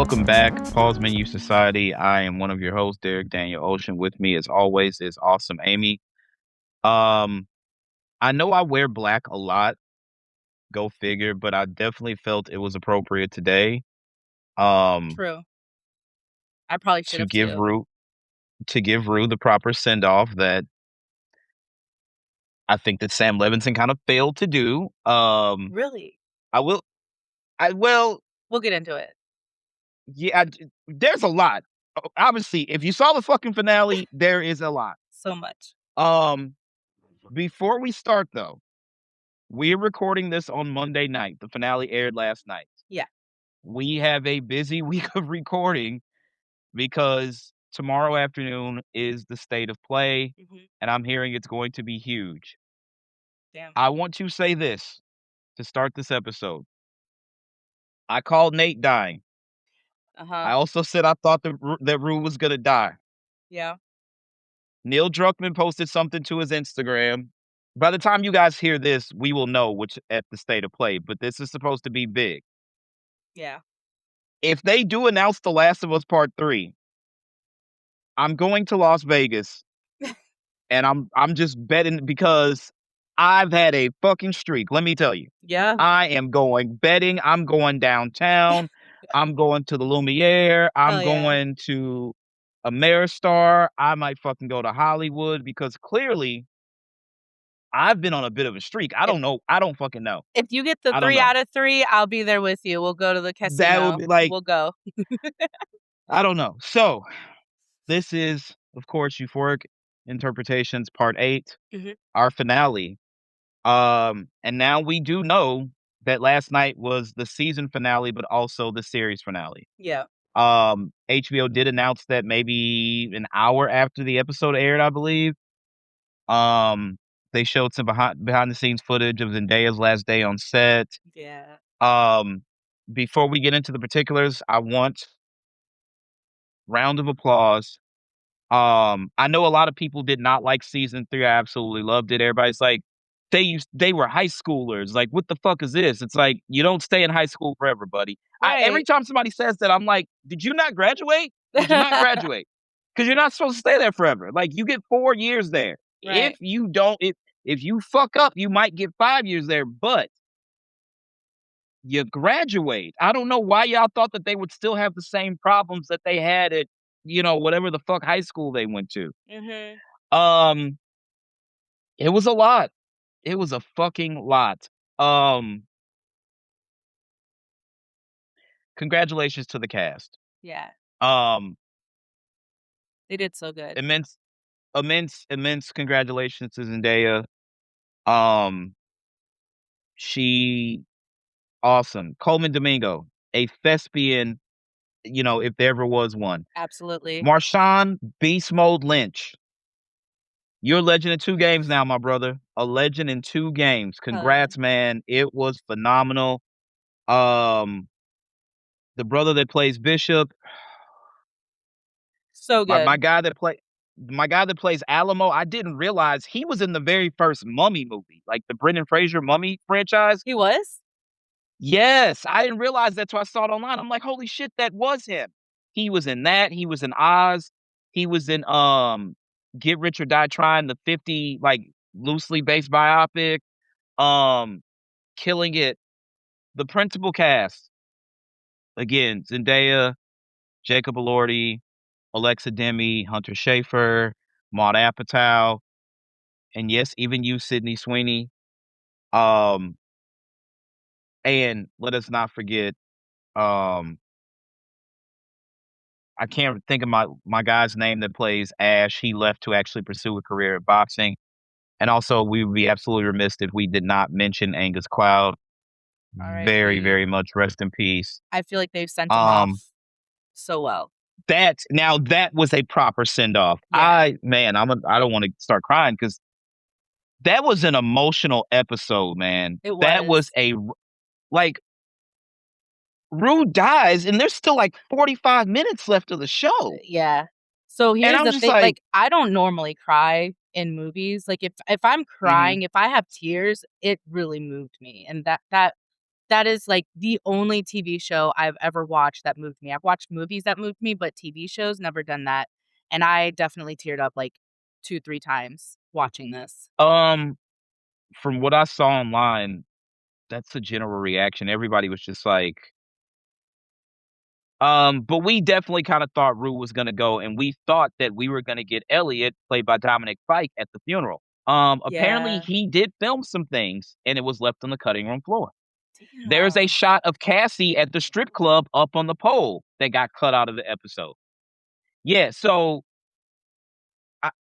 Welcome back, Paul's Menu Society. I am one of your hosts, Derrick Daniel Ocean. With me, as always, is awesome Amy. Um, I know I wear black a lot, go figure, but I definitely felt it was appropriate today. Um, True. I probably should to have give too. Rue the proper send off that I think that Sam Levinson kind of failed to do. Really? I will. I well, We'll get into it. yeah. There's a lot. Obviously, if you saw the fucking finale, there is a lot. So much. Um, Before we start though. We're recording this on Monday night. The finale aired last night. Yeah. We have a busy week of recording because tomorrow afternoon is the state of play, Mhm. and I'm hearing it's going to be huge. Damn. I want to say this to start this episode. I called Nate dying. Uh-huh. I also said I thought that Rue was going to die. Yeah. Neil Druckmann posted something to his Instagram. By the time you guys hear this, we will know which at the state of play, but this is supposed to be big. Yeah. If they do announce The Last of Us Part 3, I'm going to Las Vegas and I'm just betting because I've had a fucking streak, let me tell you. Yeah. I am going betting, I'm going downtown, I'm going to the Lumiere, I'm Hell yeah. going to Ameristar, I might fucking go to Hollywood because clearly I've been on a bit of a streak. I If don't know. I don't fucking know. if you get the I don't 3 know. out of 3, I'll be there with you. We'll go to the That would casino. be like, We'll go. I don't know. So this is, of course, Euphoric Interpretations Part 8, Mhm. our finale. And now we do know that last night was the season finale, but also the series finale. Yeah. HBO did announce that maybe an hour after the episode aired, I believe. Um, they showed some behind the scenes footage of Zendaya's last day on set. Yeah. Um, Before we get into the particulars, I want round of applause. I know a lot of people did not like season 3. I absolutely loved it. Everybody's like, they were high schoolers. Like, what the fuck is this? It's like you don't stay in high school forever, buddy. Every Right. time somebody says that, I'm like, did you not graduate? Did you not graduate? Because you're not supposed to stay there forever. Like, you get 4 years there. If Right. you don't, if you fuck up, you might get 5 years there, but you graduate. I don't know why y'all thought that they would still have the same problems that they had at, whatever the fuck high school they went to. Mhm. Um, it was a lot. It was a fucking lot. Um, Congratulations to the cast. Yeah. Um, They did so good. immense, immense congratulations to Zendaya. Um, she awesome. Coleman Domingo, a thespian, if there ever was one. Absolutely. Marshawn Beast Mode Lynch. You're a legend in 2 games now, my brother. A legend in 2 games. Hell yeah. Congrats, man. It was phenomenal. Um, the brother that plays Bishop, So my good. my guy that play my guy that plays Alamo, I didn't realize he was in the very first Mummy movie, like the Brendan Fraser Mummy franchise. He was? Yes, I didn't realize that till I saw it online. I'm like, "Holy shit, that was him." He was in that, he was in Oz, he was in, Get Rich or Die Trying, the 50, like, loosely based biopic, um, killing it. The principal cast, again, Zendaya, Jacob Elordi, Alexa Demi, Hunter Schafer, Maud Apatow, and yes, even you, Sydney Sweeney. Um, and let us not forget, um, I can't think of my guy's name that plays Ash. He left to actually pursue a career at boxing. And also, we would be absolutely remiss if we did not mention Angus Cloud. Very, R.I.P. very much rest in peace. I feel like they've sent him off Um, so well. that was a proper send off. Yeah. I don't want to start crying because that was an emotional episode, man. It That was was. like Rue dies, and there's still like 45 minutes left of the show, Yeah. So and here's I'm the just thing, like, like, I don't normally cry in movies. Like, if I'm mhm, crying, if I have tears, it really moved me, and that That is, like, the only TV show I've ever watched that moved me. I've watched movies that moved me, but TV shows, never done that, and I definitely teared up, like, 2, 3 times watching this. Um, from what I saw online, that's the general reaction. Everybody was just like, but we definitely kinda thought Rue was gonna go, and we thought that we were gonna get Elliot, played by Dominic Fike, at the funeral. Apparently, Yeah. he did film some things, and it was left on the cutting room floor. There's a Damn. shot of Cassie at the strip club up on the pole that got cut out of the episode. Yeah, so I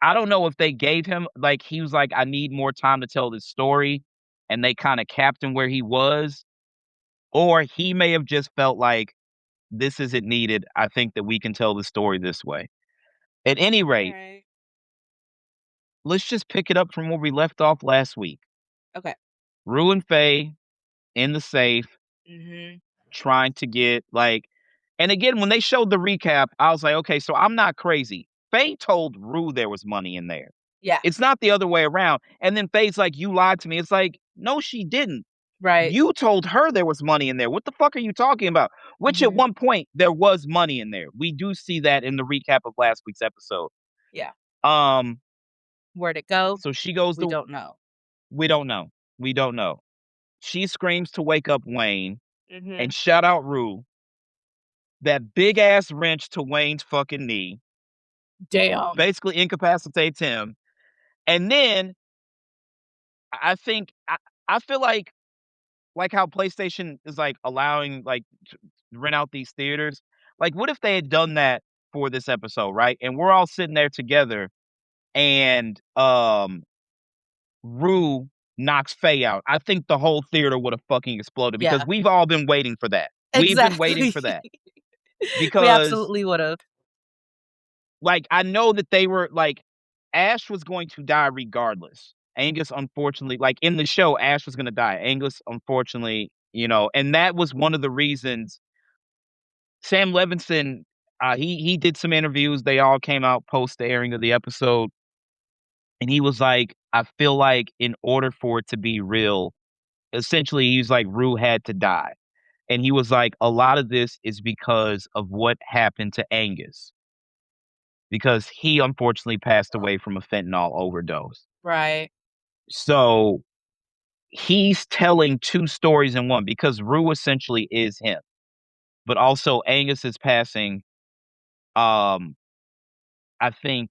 I don't know if they gave him like, he was like, "I need more time to tell this story," and they kinda capped him where he was, or he may have just felt like, "This isn't needed. I think that we can tell the story this way." At any rate, Alright. let's just pick it up from where we left off last week. Okay. Rue and Faye in the safe, Mhm. trying to get, like, and again, when they showed the recap, I was like, "Okay, so I'm not crazy." Faye told Rue there was money in there. Yeah. It's not the other way around, and then Faye's like, "You lied to me." It's like, "No, she didn't. Right. You told her there was money in there. What the fuck are you talking about?" Which at Mhm. one point, there was money in there. We do see that in the recap of last week's episode. Yeah. Um, Where'd it go? so she goes We to don't know. we don't know. We don't know. She screams to wake up Wayne and Mhm. shout out Rue. That big ass wrench to Wayne's fucking knee Damn. basically incapacitates him. And then I think I feel like how PlayStation is like allowing like to rent out these theaters. Like, what if they had done that for this episode, right? And we're all sitting there together, and Rue knocks Faye out. I think the whole theater would have fucking exploded because Yeah. we've all been waiting for that. We've been waiting Exactly. for that We because, absolutely would've. like, I know that they were like, Ash was going to die regardless. Angus, unfortunately, like in the show, Ash was going to die. Angus, unfortunately, and that was one of the reasons Sam Levinson, he did some interviews. They all came out post the airing of the episode, and he was like, "I feel like in order for it to be real, essentially, he's like Rue had to die." And he was like, "A lot of this is because of what happened to Angus, because he unfortunately passed away from a fentanyl overdose." Right. So he's telling two stories in one because Rue essentially is him, but also Angus's passing, um, I think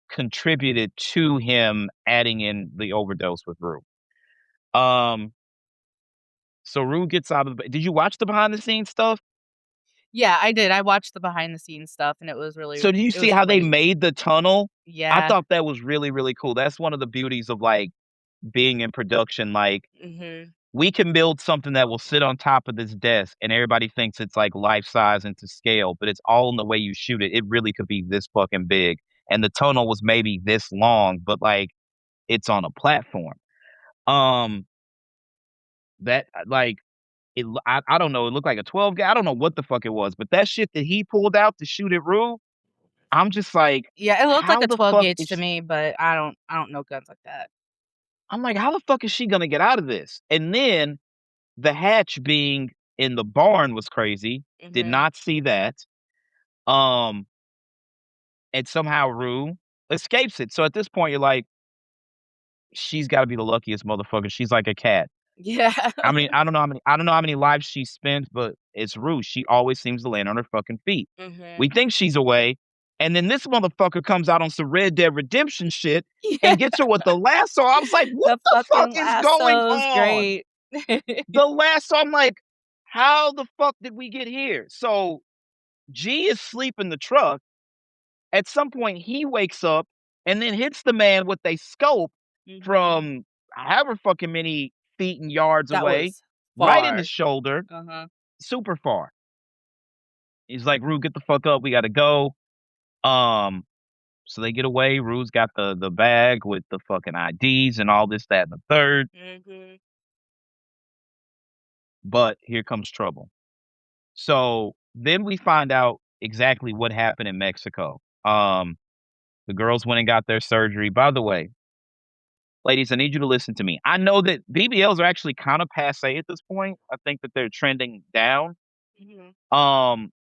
contributed to him adding in the overdose with Rue. Um, so Rue gets out of the did you watch the behind the scenes stuff? Yeah, I did. I watched the behind the scenes stuff, and So do you it see was how they great. made the tunnel? I Yeah. thought that was really, really cool. That's one of the beauties of, like, being in production, like, Mhm. we can build something that will sit on top of this desk, and everybody thinks it's, like, life size and to scale, but it's all in the way you shoot it. It really could be this fucking big, and the tunnel was maybe this long, but, like, it's on a platform. Um, that, like, I don't know, it looked like a 12 ga I don't know what the fuck it was, but that shit that he pulled out to shoot at Rue, I'm just like, Yeah, it looked like how a the 12 fuck gauge is to sh me, but I don't know guns like that. I'm like, "How the fuck is she gonna get out of this?" And then the hatch being in the barn was crazy, did Mhm. not see that, um, and somehow Rue escapes it. So at this point, you're like, "She's gotta be the luckiest motherfucker." She's like a cat. Yeah. I don't know how many lives she spent, but it's Rue. She always seems to land on her fucking feet. We Mhm. think she's away, and then this motherfucker comes out on some Red Dead Redemption shit Yeah. and gets her with the lasso. I was like, "What The the fuck fucking is going lasso's on?" great. The lasso, I'm like, "How the fuck did we get here?" So, G is asleep in the truck. At some point, he wakes up and then hits the man with a scope Mhm. from however fucking many feet and yards That away, was right in the far. shoulder, Uh-huh. super far. He's like, "Rue, get the fuck up. We gotta go." Um, so they get away. Rue's got the bag with the fucking IDs and all this, that, and the third. Mhm. But here comes trouble. So then we find out exactly what happened in Mexico. The girls went and got their surgery. By the way, ladies, I need you to listen to me. I know that BBLs are actually kind of passe at this point. I think that they're trending down. Mhm. Um,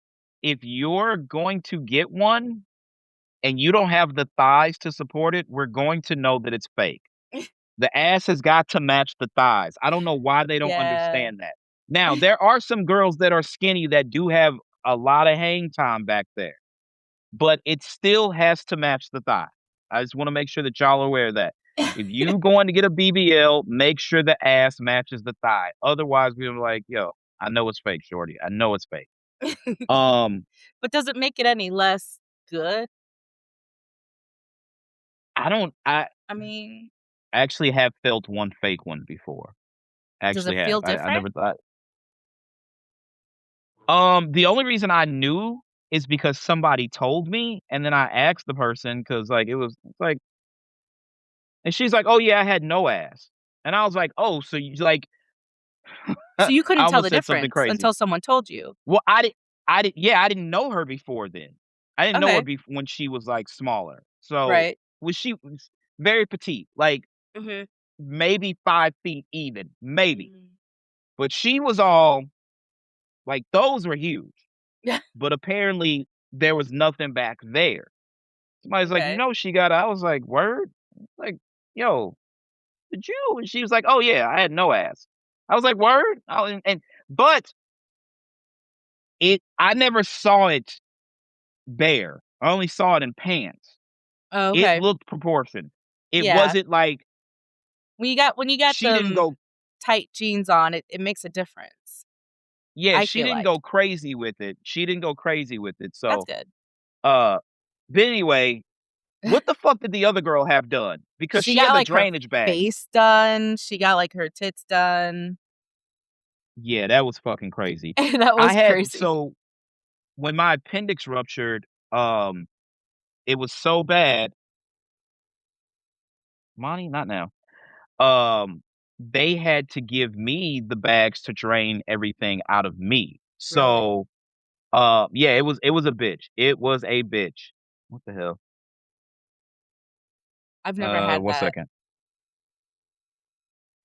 if you're going to get one and you don't have the thighs to support it, we're going to know that it's fake. The ass has got to match the thighs. I don't know why they don't Yeah. understand that. Now, there are some girls that are skinny that do have a lot of hang time back there, but it still has to match the thigh. I just wanna make sure that y'all are aware of that. If you going to get a BBL, make sure the ass matches the thigh. Otherwise, we're like, "Yo, I know it's fake, shorty. I know it's fake." Um, But does it make it any less good? I I mean, actually have felt one fake one before. does Actually it have. feel I different? never thought. The only reason I knew is because somebody told me, and then I asked the person because like, it's like and she's like, "Oh, yeah, I had no ass." And I was like, "Oh, so you like" So you I couldn't tell almost the said something difference crazy. until someone told you? Well, I didn't know her before then. I didn't know her Okay. when she was, like, smaller. So, Right. she was very petite, like, Mhm. maybe 5 feet even, maybe. Mm. But she was all like, those were huge, Yeah. but apparently there was nothing back there. Somebody's like, "You Okay. know she got" I was like, "Word?" Like, "Yo, did you?" And she was like, "Oh, yeah, I had no ass." I was like, "Word?" Oh, and but I never saw it bare. I only saw it in pants. Oh, It okay. looked proportioned. It Yeah. wasn't like When you got she didn't them go tight jeans on, it makes a difference, yeah, I she feel didn't like. go crazy with it. She didn't go crazy with it. That's So, good. uh, but anyway, what the fuck did the other girl have done? Because She she got, had the like, her drainage bags. face done, she got, like, her tits done. Yeah, that was fucking crazy. That I was had crazy. so when my appendix ruptured, it was so bad. Monty, not now. Um, they had to give me the bags to drain everything out of me. Really? So, yeah, it was a bitch. It was a bitch. What the hell? I've never had One that. second.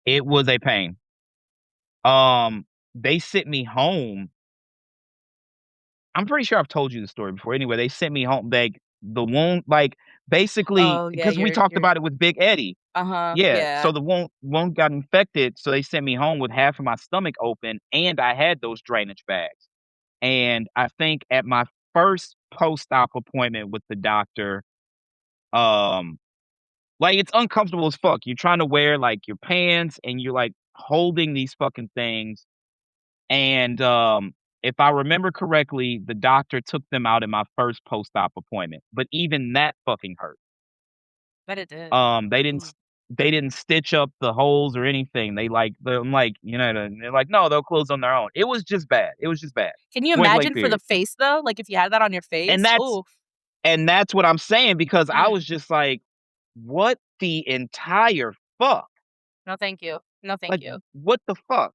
It was a pain. They sent me home. I'm pretty sure I've told you the story before. Anyway, they sent me home. Like the wound, like basically, Oh, yeah, because we talked you're about it with Big Eddie. uh-huh, Yeah, so yeah. the wound got infected, so they sent me home with half of my stomach open, and I had those drainage bags. And I think at my first post-op appointment with the doctor, um, like, it's uncomfortable as fuck. You're trying to wear, like, your pants, and you're, like, holding these fucking things, and, if I remember correctly, the doctor took them out in my first post-op appointment, but even that fucking hurt. Bet it did. Um, they didn't Ooh. s they didn't stitch up the holes or anything. I'm like, they're like, "No, they'll close on their own." It was just bad. It was just bad. Can you Point blank imagine for the period. face, though? Like, if you had that on your And face? that's Oof. and that's what I'm saying because I was Mm. just like, "What the entire fuck? No, thank you. No, thank Like, you. what the fuck?"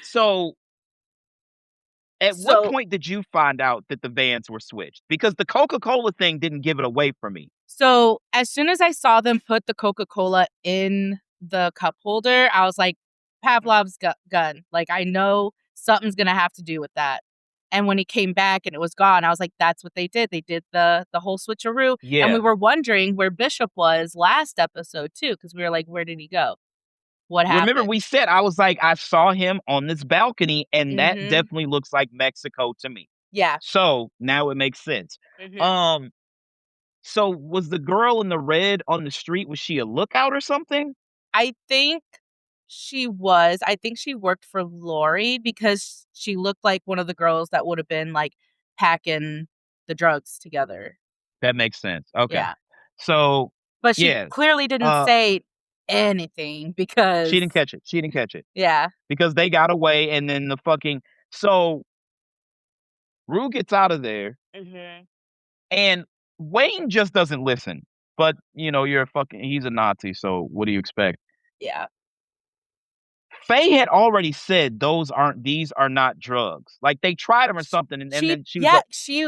So, at what So point did you find out that the Vans were switched? Because the Coca-Cola thing didn't give it away for me. so as soon as I saw them put the Coca-Cola in the cup holder, I was like, Pavlov's gun. Like, I know something's gonna have to do with that. And when he came back and it was gone, I was like, that's what they did. They did the whole switcheroo. And we Yeah. were wondering where Bishop was last episode too, because we were like, where did he go? What Remember happened? we said I was like, "I saw him on this balcony, and that Mhm. definitely looks like Mexico to me." Yeah. So, now it makes sense. Mhm. Um, so was the girl in the red on the street, was she a lookout or something? I think she was. I think she worked for Lori because she looked like one of the girls that would have been, like, packing the drugs together. That makes sense, okay. Yeah. So, But she yeah, clearly didn't uh, say anything she because didn't catch it, she didn't catch it, yeah. because they got away, and then the fucking so, Rue gets out of there, Mhm. and Wayne just doesn't listen, but, you're a fucking he's a Nazi, so what do you expect? Yeah. Faye had already said these are not drugs. Like, they tried them or Sh something, and she then she was yeah, like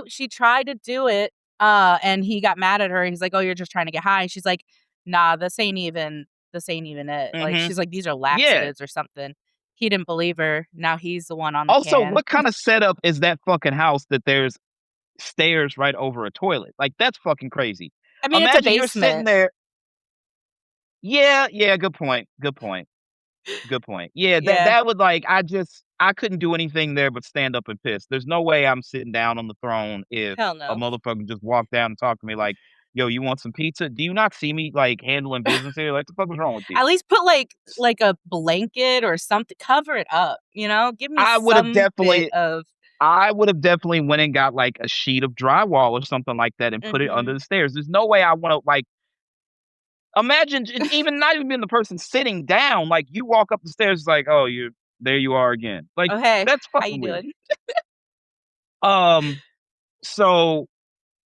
she tried to do it, and he got mad at her, and he's like, "Oh, you're just trying to get high." And she's like, "Nah, this ain't even this ain't even it. Like, Mhm. she's like, "These are Yeah. laxatives or something." He didn't believe her. Now he's the one on the Also, can. what kinda setup is that fucking house that there's stairs right over a toilet? Like, that's fucking crazy. I mean, it's a Imagine you're sitting basement. there. Yeah, yeah, good point, good point. Good point. Yeah, Yeah. that would, like, I couldn't do anything there but stand up and piss. There's no way I'm sitting down on the throne if Hell a no. motherfucker just walked down and talked to me like, "Yo, you want some pizza? Do you not see me, like, handling business here? Like, the fuck is wrong with you?" At least put, like, a blanket or something cover it up, you know? Give me I would have some bit definitely of I would have definitely went and got, like, a sheet of drywall or something like that and put it under mhm. the stairs. There's no way I wanna, like, imagine j even not even being the person sitting down, like, you walk up the stairs, it's like, "Oh, you there you are again." Like, "Oh, hey, that's how you fucking weird. doing?" Um, so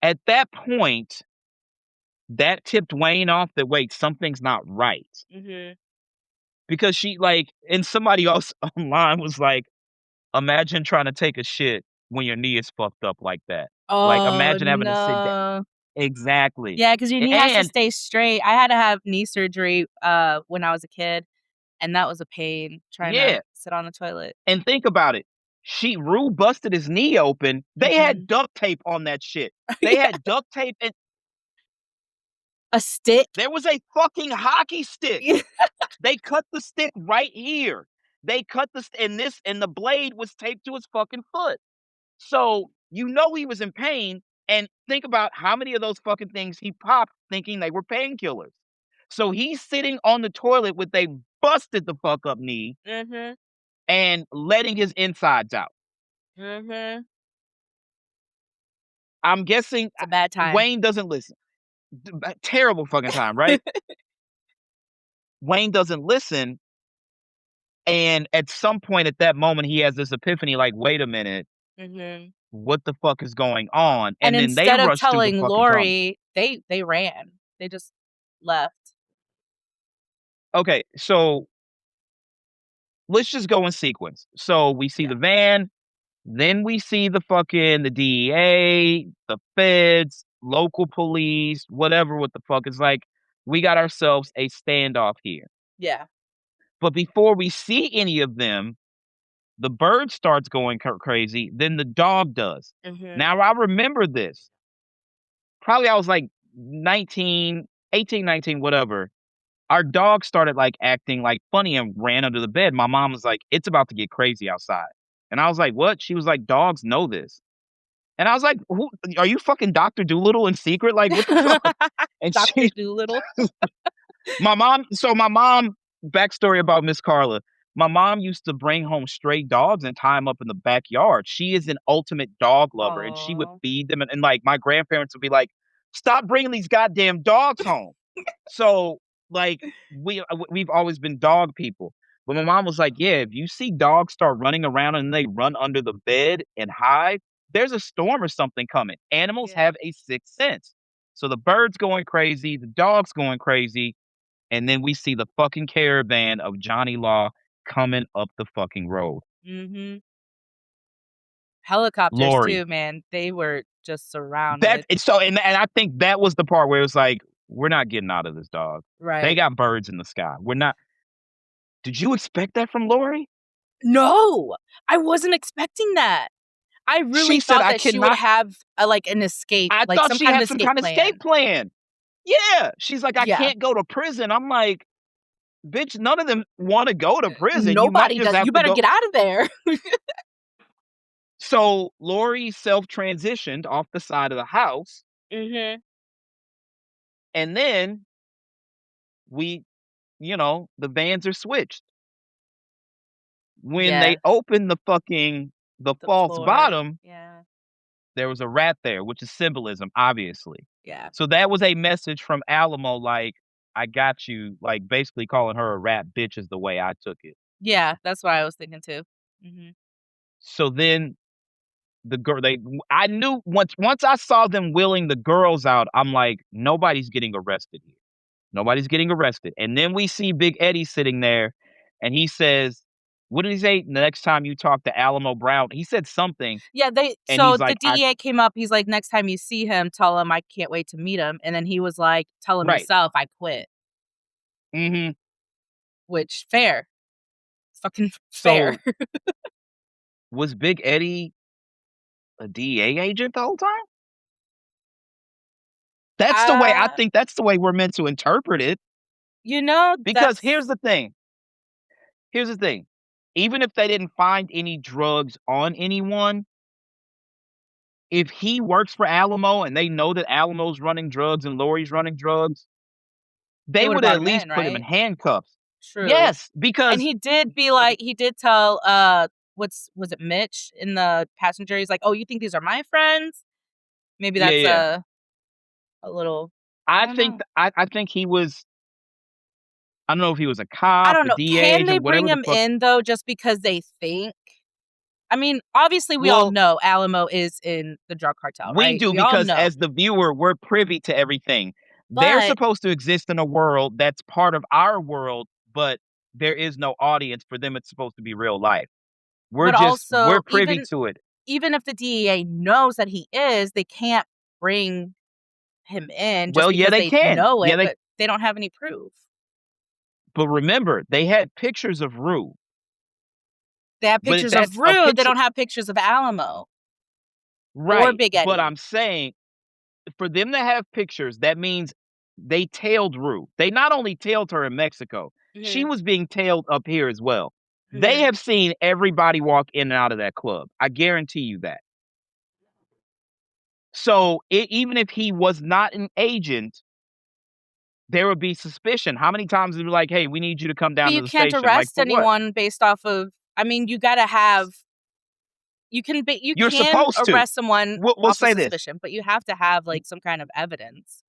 at that point, that tipped Wayne off that, wait, something's not right. Mhm. Because she like and somebody else online was like, "Imagine trying to take a shit when your knee is fucked up like that." Like, Oh, imagine having to sit down. no. Exactly. Yeah, 'cause your knee has to And stay straight. I had to have knee surgery, when I was a kid, and that was a pain trying to yeah, sit on the toilet. and think about it. Rue busted his knee open. They had Mhm. duct tape on that shit. They Yeah. had duct tape and A stick? there was a fucking hockey stick. Yeah. They cut the stick right here. They cut the st and the blade was taped to his fucking foot. So, you know he was in pain, and think about how many of those fucking things he popped thinking they were painkillers. So, he's sitting on the toilet with a busted the fuck up knee Mhm. and letting his insides out. Mhm. I'm guessing It's a bad time. Wayne doesn't listen. Terrible fucking time, right? Wayne doesn't listen, and at some point at that moment, he has this epiphany like, "Wait a minute, Mhm. what the fuck is going on?" And And then they instead of rush through the telling fucking tunnel. Lori, they ran. They just left. Okay, so let's just go in sequence. So we see Yeah. the van, then we see the DEA, the feds, local police, whatever what the fuck. It's like we got ourselves a standoff here. Yeah. But before we see any of them, the bird starts going crazy, then the dog does. Mhm. Now I remember this. Probably I was like 19, 18, 19, whatever. Our dog started, like, acting, like, funny and ran under the bed. My mom was like, "It's about to get crazy outside." And I was like, "What?" She was like, "Dogs know this." And I was like, "Who are you fucking Doctor Doolittle in secret? Like, what the fuck?" And Doctor she Doolittle. my mom backstory about Miss Carla, my mom used to bring home stray dogs and tie them up in the backyard. She is an ultimate dog lover, and she would Oh. feed them, and, like, my grandparents would be like, "Stop bringing these goddamn dogs home." So, like, we've always been dog people. But my mom was like, "Yeah, if you see dogs start running around and they run under the bed and hide, there's a storm or something coming." Animals Yeah. have a sixth sense. So the bird's going crazy, the dog's going crazy, and then we see the fucking caravan of Johnny Law coming up the fucking road. Mhm. Helicopters Lori. too, man. They were just That surrounded. and so and I think that was the part where it was like, "We're not getting out of this, dog. They Right. got birds in the sky. We're not." Did you expect that from Lori? No! I wasn't expecting that. I She really said, thought "I that she would cannot." have like, an escape, I like, thought some she kind of had some escape kind of escape plan. plan. Yeah. She's like, "I Yeah. can't go to prison." I'm like, "Bitch, none of them wanna go to prison. You might Nobody just does. have You to better go." get out of there. So, Lori self-transitioned off the side of the house, Mhm. and then we the vans are switched. When they Yeah. opened the The false floor. bottom, Yeah. there was a rat there, which is symbolism, obviously. Yeah. So that was a message from Alamo, like, "I got you," like, basically calling her a rat bitch is the way I took it. Yeah, that's what I was thinking too. Mhm. So then the girl they I knew once I saw them wheeling the girls out, I'm like, "Nobody's getting arrested here. Nobody's getting arrested." And then we see Big Eddie sitting there, and he says, what did he say? "The next time you talk to Alamo Brown," he said something, Yeah, they and so he's the like, "I." DEA came up, he's like, "Next time you see him, tell him I can't wait to meet him," and then he was like, "Tell him Right. yourself I quit." Mhm. which fair. It's fucking fair. So, was Big Eddie a DEA agent the whole time? Uh, That's the way we're meant to interpret it, because that's here's the thing, even if they didn't find any drugs on anyone, if he works for Alamo and they know that Alamo's running drugs and Lori's running drugs, they they would have would brought at him least in, put him in right? handcuffs. True. Yes, And because he did tell was it Mitch in the passenger? He's like, "Oh, you think these are my friends?" Maybe yeah, that's yeah. a little I don't know. I think he was, I don't know if he was a I cop, don't a know. DEA Can they agent, bring whatever the him fuck. in though just because they think? I mean, obviously we all Well, know Alamo is in the drug cartel, we right? do, We all because know. as the viewer, we're privy to everything. They're But supposed to exist in a world that's part of our world, but there is no audience for them. It's supposed to be real life. We're also privy to it. even if the DEA knows that he is, they can't bring him in just Well, yeah, because they they can. know Yeah, it, they but they don't have any proof. but remember, they had pictures of Rue, They have but pictures of that's a Rue, they picture, don't have pictures of Alamo or right, Big but Eddie. I'm saying for them to have pictures, that means they tailed Rue. They not only tailed her in Mexico, she Mhm, was being tailed up here as well. They mhm. have seen everybody walk in and out of that club. I guarantee you that. So, even if he was not an agent, there would be suspicion. How many times they'd be like, "Hey, we need you to come But down to you the can't station." Like, arrest for what? anyone based off of I mean, you gotta have you You're can supposed to. arrest someone We'll off of say this. suspicion, but you have to have, like, some kind of evidence.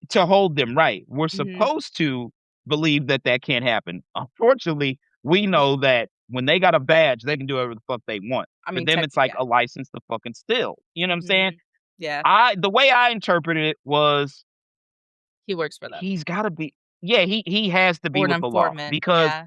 To hold them, right. We're Mhm. supposed to believe that that can't happen. Unfortunately, we know that when they got a badge, they can do whatever the fuck they want. I For mean, them, it's like yeah. a license to fucking steal. You know what I'm saying? Mhm. Yeah, The way I interpreted it was he works for them. he's gotta be, yeah, he has to be Or an with the law informant, because, yeah.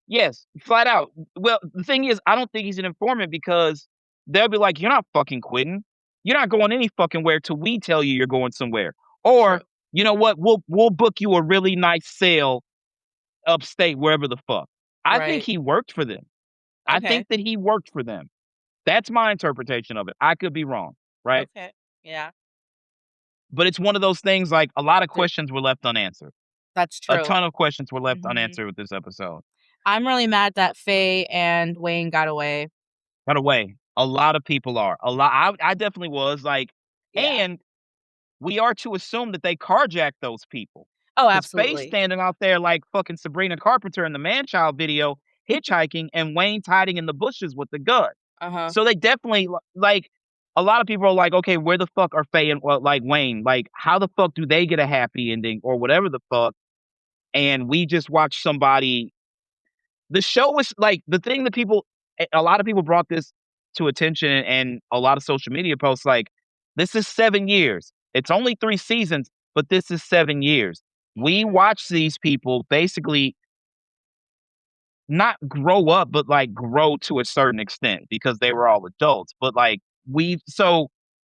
yes, flat out. Well, the thing is, I don't think he's an informant because they'll be like, "You're not fucking quitting. You're not going any fucking where till we tell you you're going somewhere." True. Or, "You know what? We'll book you a really nice sail upstate, wherever the fuck." I think Right. he worked for them. I Okay. think that he worked for them. That's my interpretation of it. I could be wrong, right? Okay. Yeah. But it's one of those things, like, a lot of There questions were left unanswered. that's A true. ton of questions were left Mhm. unanswered with this episode. I'm really mad that Faye and Wayne got away. By the way, a lot of people are. A lot, I definitely was, like, Yeah. and we are to assume that they carjacked those people, Oh, because Faye's absolutely. standing out there like fucking Sabrina Carpenter in the Man-Child video, hitchhiking, and Wayne's hiding in the bushes with the gun. Uh-huh. So they definitely like, a lot of people are like, "Okay, where the fuck are Faye and, well, like, Wayne? Like, how the fuck do they get a happy ending or whatever the fuck?" And we just watched somebody, the show was like, the thing that people, a lot of people brought this to attention, and a lot of social media posts like, "This is 7 years. It's only 3 seasons, but this is 7 years." We Mhm. watched these people basically not grow up, but, like, grow to a certain extent because they were all adults, but, like, We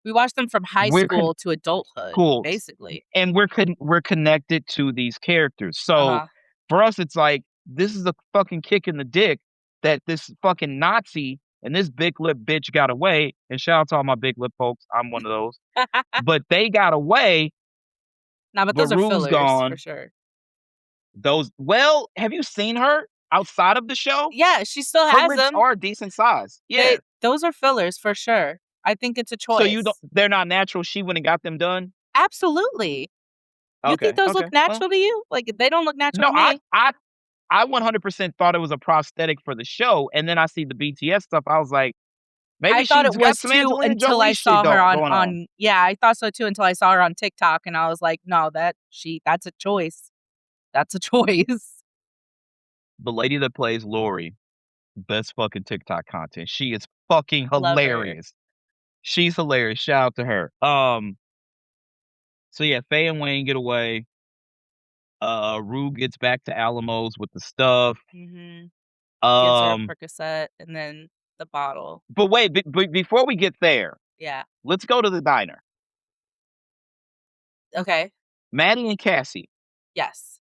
watched them from high we're school to adulthood, cool, basically. and we're connected to these characters. So, Uh-huh. for us, it's like, this is a fucking kick in the dick that this fucking Nazi and this big lip bitch got away, and shout out to all my big lip folks, I'm one of those. But they got away, Nah, but those are Baru's fillers for gone. sure. Those, well, have you seen her outside of the show? Yeah, she still Her has lips them. are decent size. Yeah. Those are fillers for sure. I think it's a So you don't, choice. they're not natural, she went and got them done? Absolutely. You think Okay, those look okay, well, natural to you? Like, they don't look natural no, to me. I 100% thought it was a prosthetic for the show, and then I see the BTS stuff, I was like, I maybe thought she's it got was some too Angelina until I Jolie shit saw her going on. yeah, I thought so too until I saw her on TikTok and I was like, "No, that's a choice. That's a choice." The lady that plays Lori, best fucking TikTok content. She is fucking Love her. hilarious. She's hilarious. Shout out to her. So yeah, Faye and Wayne get away. Rue gets back to Alamos with the stuff. Mhm. Gives her a Um, Percocet and then the bottle. but wait, before we get there, Yeah. let's go to the diner. Okay. Maddie and Cassie. Yes.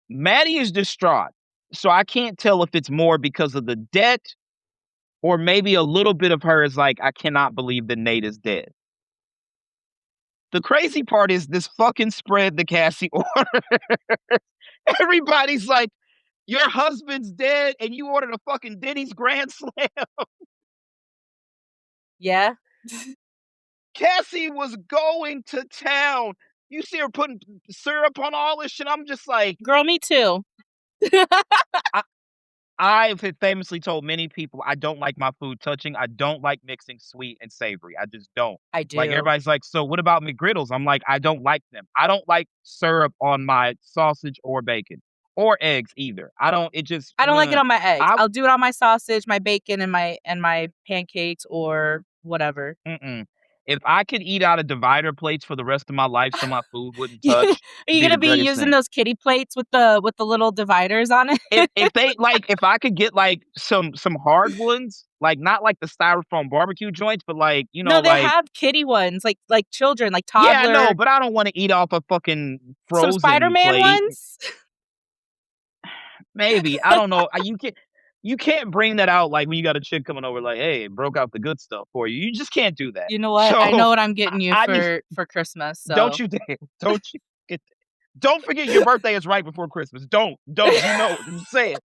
Maddie is distraught. So I can't tell if it's more because of the debt or maybe a little bit of her is like, I cannot believe that Nate is dead. The crazy part is this fucking spread that Cassie ordered. Everybody's like, your husband's dead and you ordered a fucking Denny's Grand Slam. Yeah. Cassie was going to town. You see her putting syrup on all this shit. I'm just like, Girl, me too. I, I've famously told many people I don't like my food touching. I don't like mixing sweet and savory. I just don't. I Like do. everybody's like, so what about McGriddles? I'm like, I don't like them. I don't like syrup on my sausage or bacon or eggs either. I don't. It just. I don't like it on my eggs. I I'll do it on my sausage, my bacon, and my pancakes or whatever. mm-mm. If I could eat out of divider plates for the rest of my life, so my food wouldn't Yeah. touch, Are you be the gonna be greatest using thing. those kitty plates with the little dividers on it? If they like, if I could get like some hard ones, like not like the styrofoam barbecue joints, but like No, they like have kitty ones, like children, like yeah, I know, toddler, but I don't want to eat off a fucking some frozen Spider-Man plate. ones. Maybe I don't know. You can't bring that out like when you got a chick coming over, like, hey, broke out the good stuff for you. You just can't do that. You know what? I So know what I'm I, getting you I just for Christmas, don't so you dare, don't you get, don't forget your birthday is right before Christmas. Don't you know? You say it.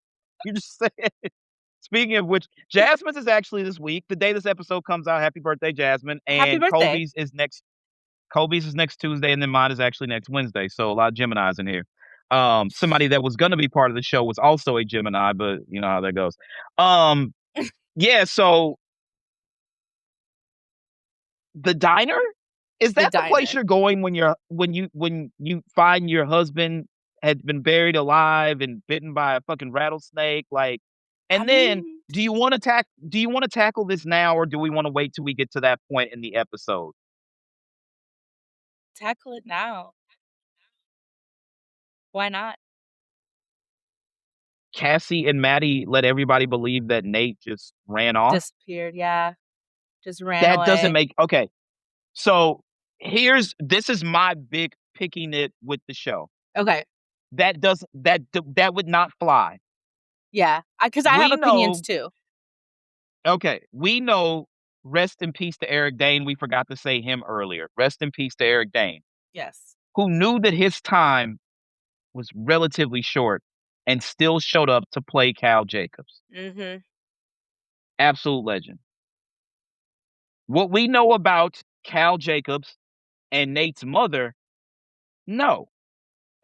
You just say it. Speaking of which, Jasmine's is actually this week. The day this episode comes out, happy birthday, Jasmine. happy And birthday. Kobe's is next Tuesday, and then mine is actually next Wednesday. So a lot of Geminis in here. Somebody that was gonna be part of the show was also a Gemini, but you know how that goes. Um, yeah, so the diner? Is The that the place diner. you're going when you find your husband had been buried alive and bitten by a fucking rattlesnake? Like, I and then mean, do you wanna tackle this now, or do we wanna wait till we get to that point in the episode? tackle it now. Why not? Cassie and Maddie let everybody believe that Nate just ran off? Disappeared, yeah. Just ran That doesn't away. make okay. So, this is my big picky nit with the show. Okay. That doesn't that would not fly. Yeah. Because I have We opinions know too. okay, we know rest in peace to Eric Dane, we forgot to say him earlier. Rest in peace to Eric Dane, Yes. who knew that his time was relatively short and still showed up to play Cal Jacobs. Mhm. Absolute legend. What we know about Cal Jacobs and Nate's mother, no.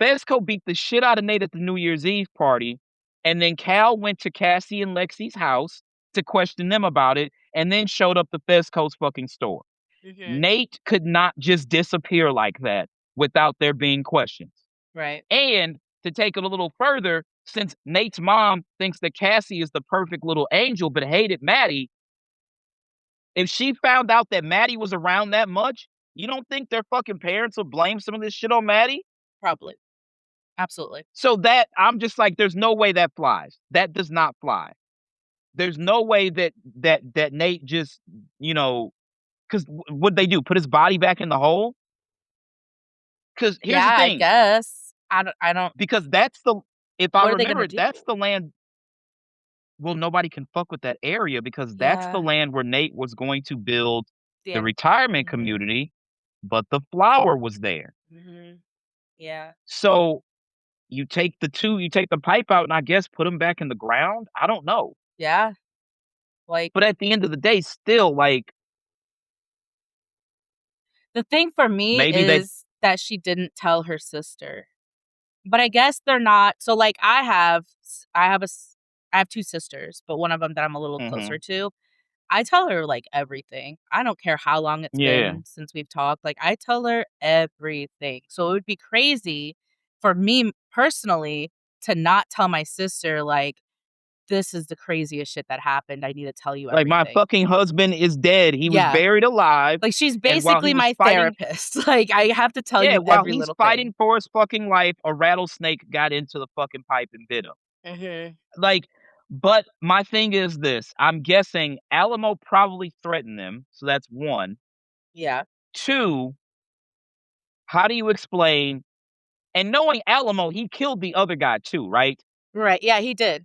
Fesco beat the shit out of Nate at the New Year's Eve party, and then Cal went to Cassie and Lexi's house to question them about it, and then showed up to Fesco's fucking store. Mhm. Nate could not just disappear like that without there being questions. Right. And to take it a little further, since Nate's mom thinks that Cassie is the perfect little angel but hated Maddie, if she found out that Maddie was around that much, you don't think their fucking parents will blame some of this shit on Maddie? Probably. Absolutely. So that I'm just like, there's no way that flies. That does not fly. There's no way that Nate just, because what'd they do? Put his body back in the hole? Because here's Yeah, the I thing. guess. I don't Because that's the if I what are they remember gonna it, do? that's the land. Well, nobody can fuck with that area because that's the Yeah. land where Nate was going to build the The retirement Mhm. community, but the flower was there. Mhm. Yeah. So you take the pipe out and I guess put them back in the ground. I don't know. Yeah. Like, But at the end of the day, still, like, the thing for me maybe they is that she didn't tell her sister. But I guess they're not so, like, I have 2 sisters, but one of them that I'm a little closer mhm. to. I tell her, like, everything. I don't care how long it's Yeah. been since we've talked, like, I tell her everything. So it would be crazy for me personally to not tell my sister, like, "This is the craziest shit that happened. I need to tell you Like, my everything." fucking husband is dead. He was Yeah. buried alive, Like, she's and while he basically was my fighting therapist. Like, I have to tell yeah, you while every he's little thing. fighting for his fucking life, a rattlesnake got into the fucking pipe and bit him. Mhm. Like, but my thing is this, I'm guessing Alamo probably threatened them, so that's 1. Yeah. 2, how do you explain And knowing Alamo, he killed the other guy too, right? Right. Yeah, he did.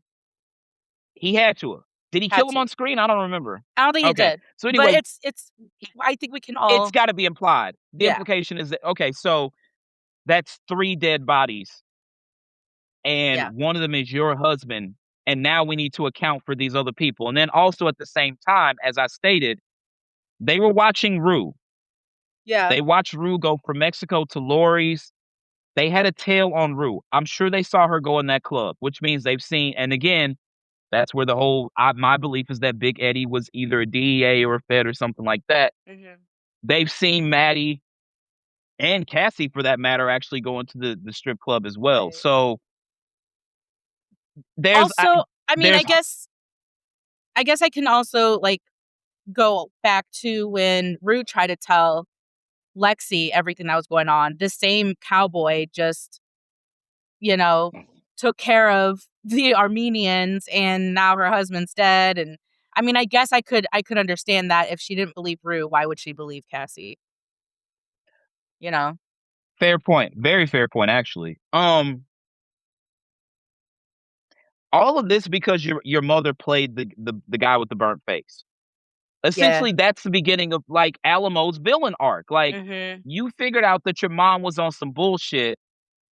He had to have. Did he Had kill him to. on screen? I don't remember. I don't think he Okay. did. So But anyway, it's I think we can it's all got to be implied. The yeah. implication is that okay, so that's 3 dead bodies and Yeah. one of them is your husband and now we need to account for these other people. And then also at the same time as I stated, they were watching Rue. Yeah. They watched Rue go from Mexico to Lori's. They had a tail on Rue. I'm sure they saw her go in that club, which means they've seen and again, that's where the whole my belief is that Big Eddie was either a DEA or a Fed or something like that. Mhm. They've seen Maddie and Cassie, for that matter, actually going to the strip club as well. Right. So there's Also, I mean, there's I guess I can also like go back to when Rue tried to tell Lexi everything that was going on. This same cowboy just, you know, took care of the Armenians and now her husband's dead. And I mean, I could understand that if she didn't believe Rue, why would she believe Cassie? You know? fair point, very fair point, actually. All of this because your mother played the guy with the burnt face. Yeah. Essentially, that's the beginning of like Alamo's villain arc. Like Mhm. you figured out that your mom was on some bullshit,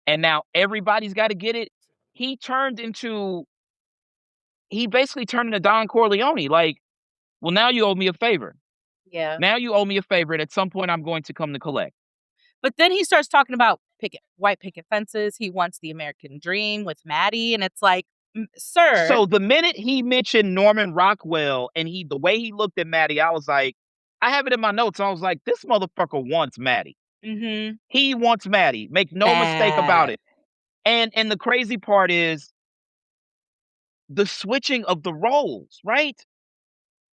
and now everybody's got to get it. He turned into he basically turned into Don Corleone. Like, well, now you owe me a favor. Yeah. Now you owe me a favor, and at some point, I'm going to come to collect. But then he starts talking about white picket fences. He wants the American dream with Maddie, and it's like, sir. So the minute he mentioned Norman Rockwell and the way he looked at Maddie, I was like, I have it in my notes. I was like, this motherfucker wants Maddie. Mhm. He wants Maddie. Make no mistake about Bad. it. And the crazy part is the switching of the roles, right?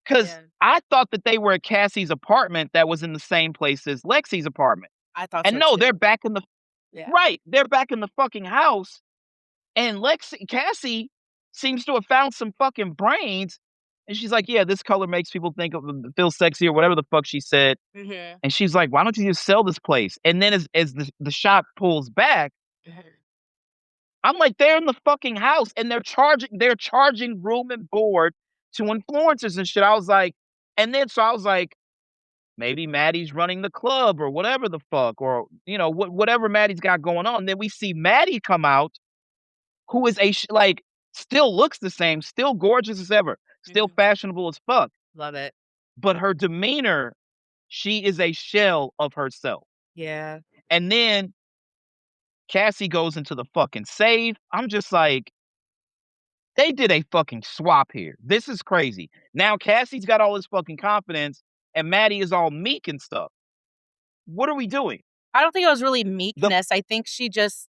Because Yeah. I thought that they were at Cassie's apartment that was in the same place as Lexi's apartment. I thought And so no, they're too. back in the Yeah. right. They're back in the fucking house. And Cassie seems to have found some fucking brains. And she's like, yeah, this color makes people think of feel sexy or whatever the fuck she said. Mhm. And she's like, why don't you just sell this place? And then as the shot pulls back, Mhm. I'm like, they're in the fucking house and they're charging room and board to influencers and shit. I was like, and then so I was like, maybe Maddie's running the club or whatever the fuck, or whatever Maddie's got going on. Then we see Maddie come out, who is like still looks the same, still gorgeous as ever, still Mhm. fashionable as fuck, Love it. but her demeanor, she is a shell of herself. Yeah. And then Cassie goes into the fucking save. I'm just like, they did a fucking swap here. This is crazy. Now Cassie's got all this fucking confidence and Maddie is all meek and stuff. What are we doing? I don't think it was really The meekness. I think she just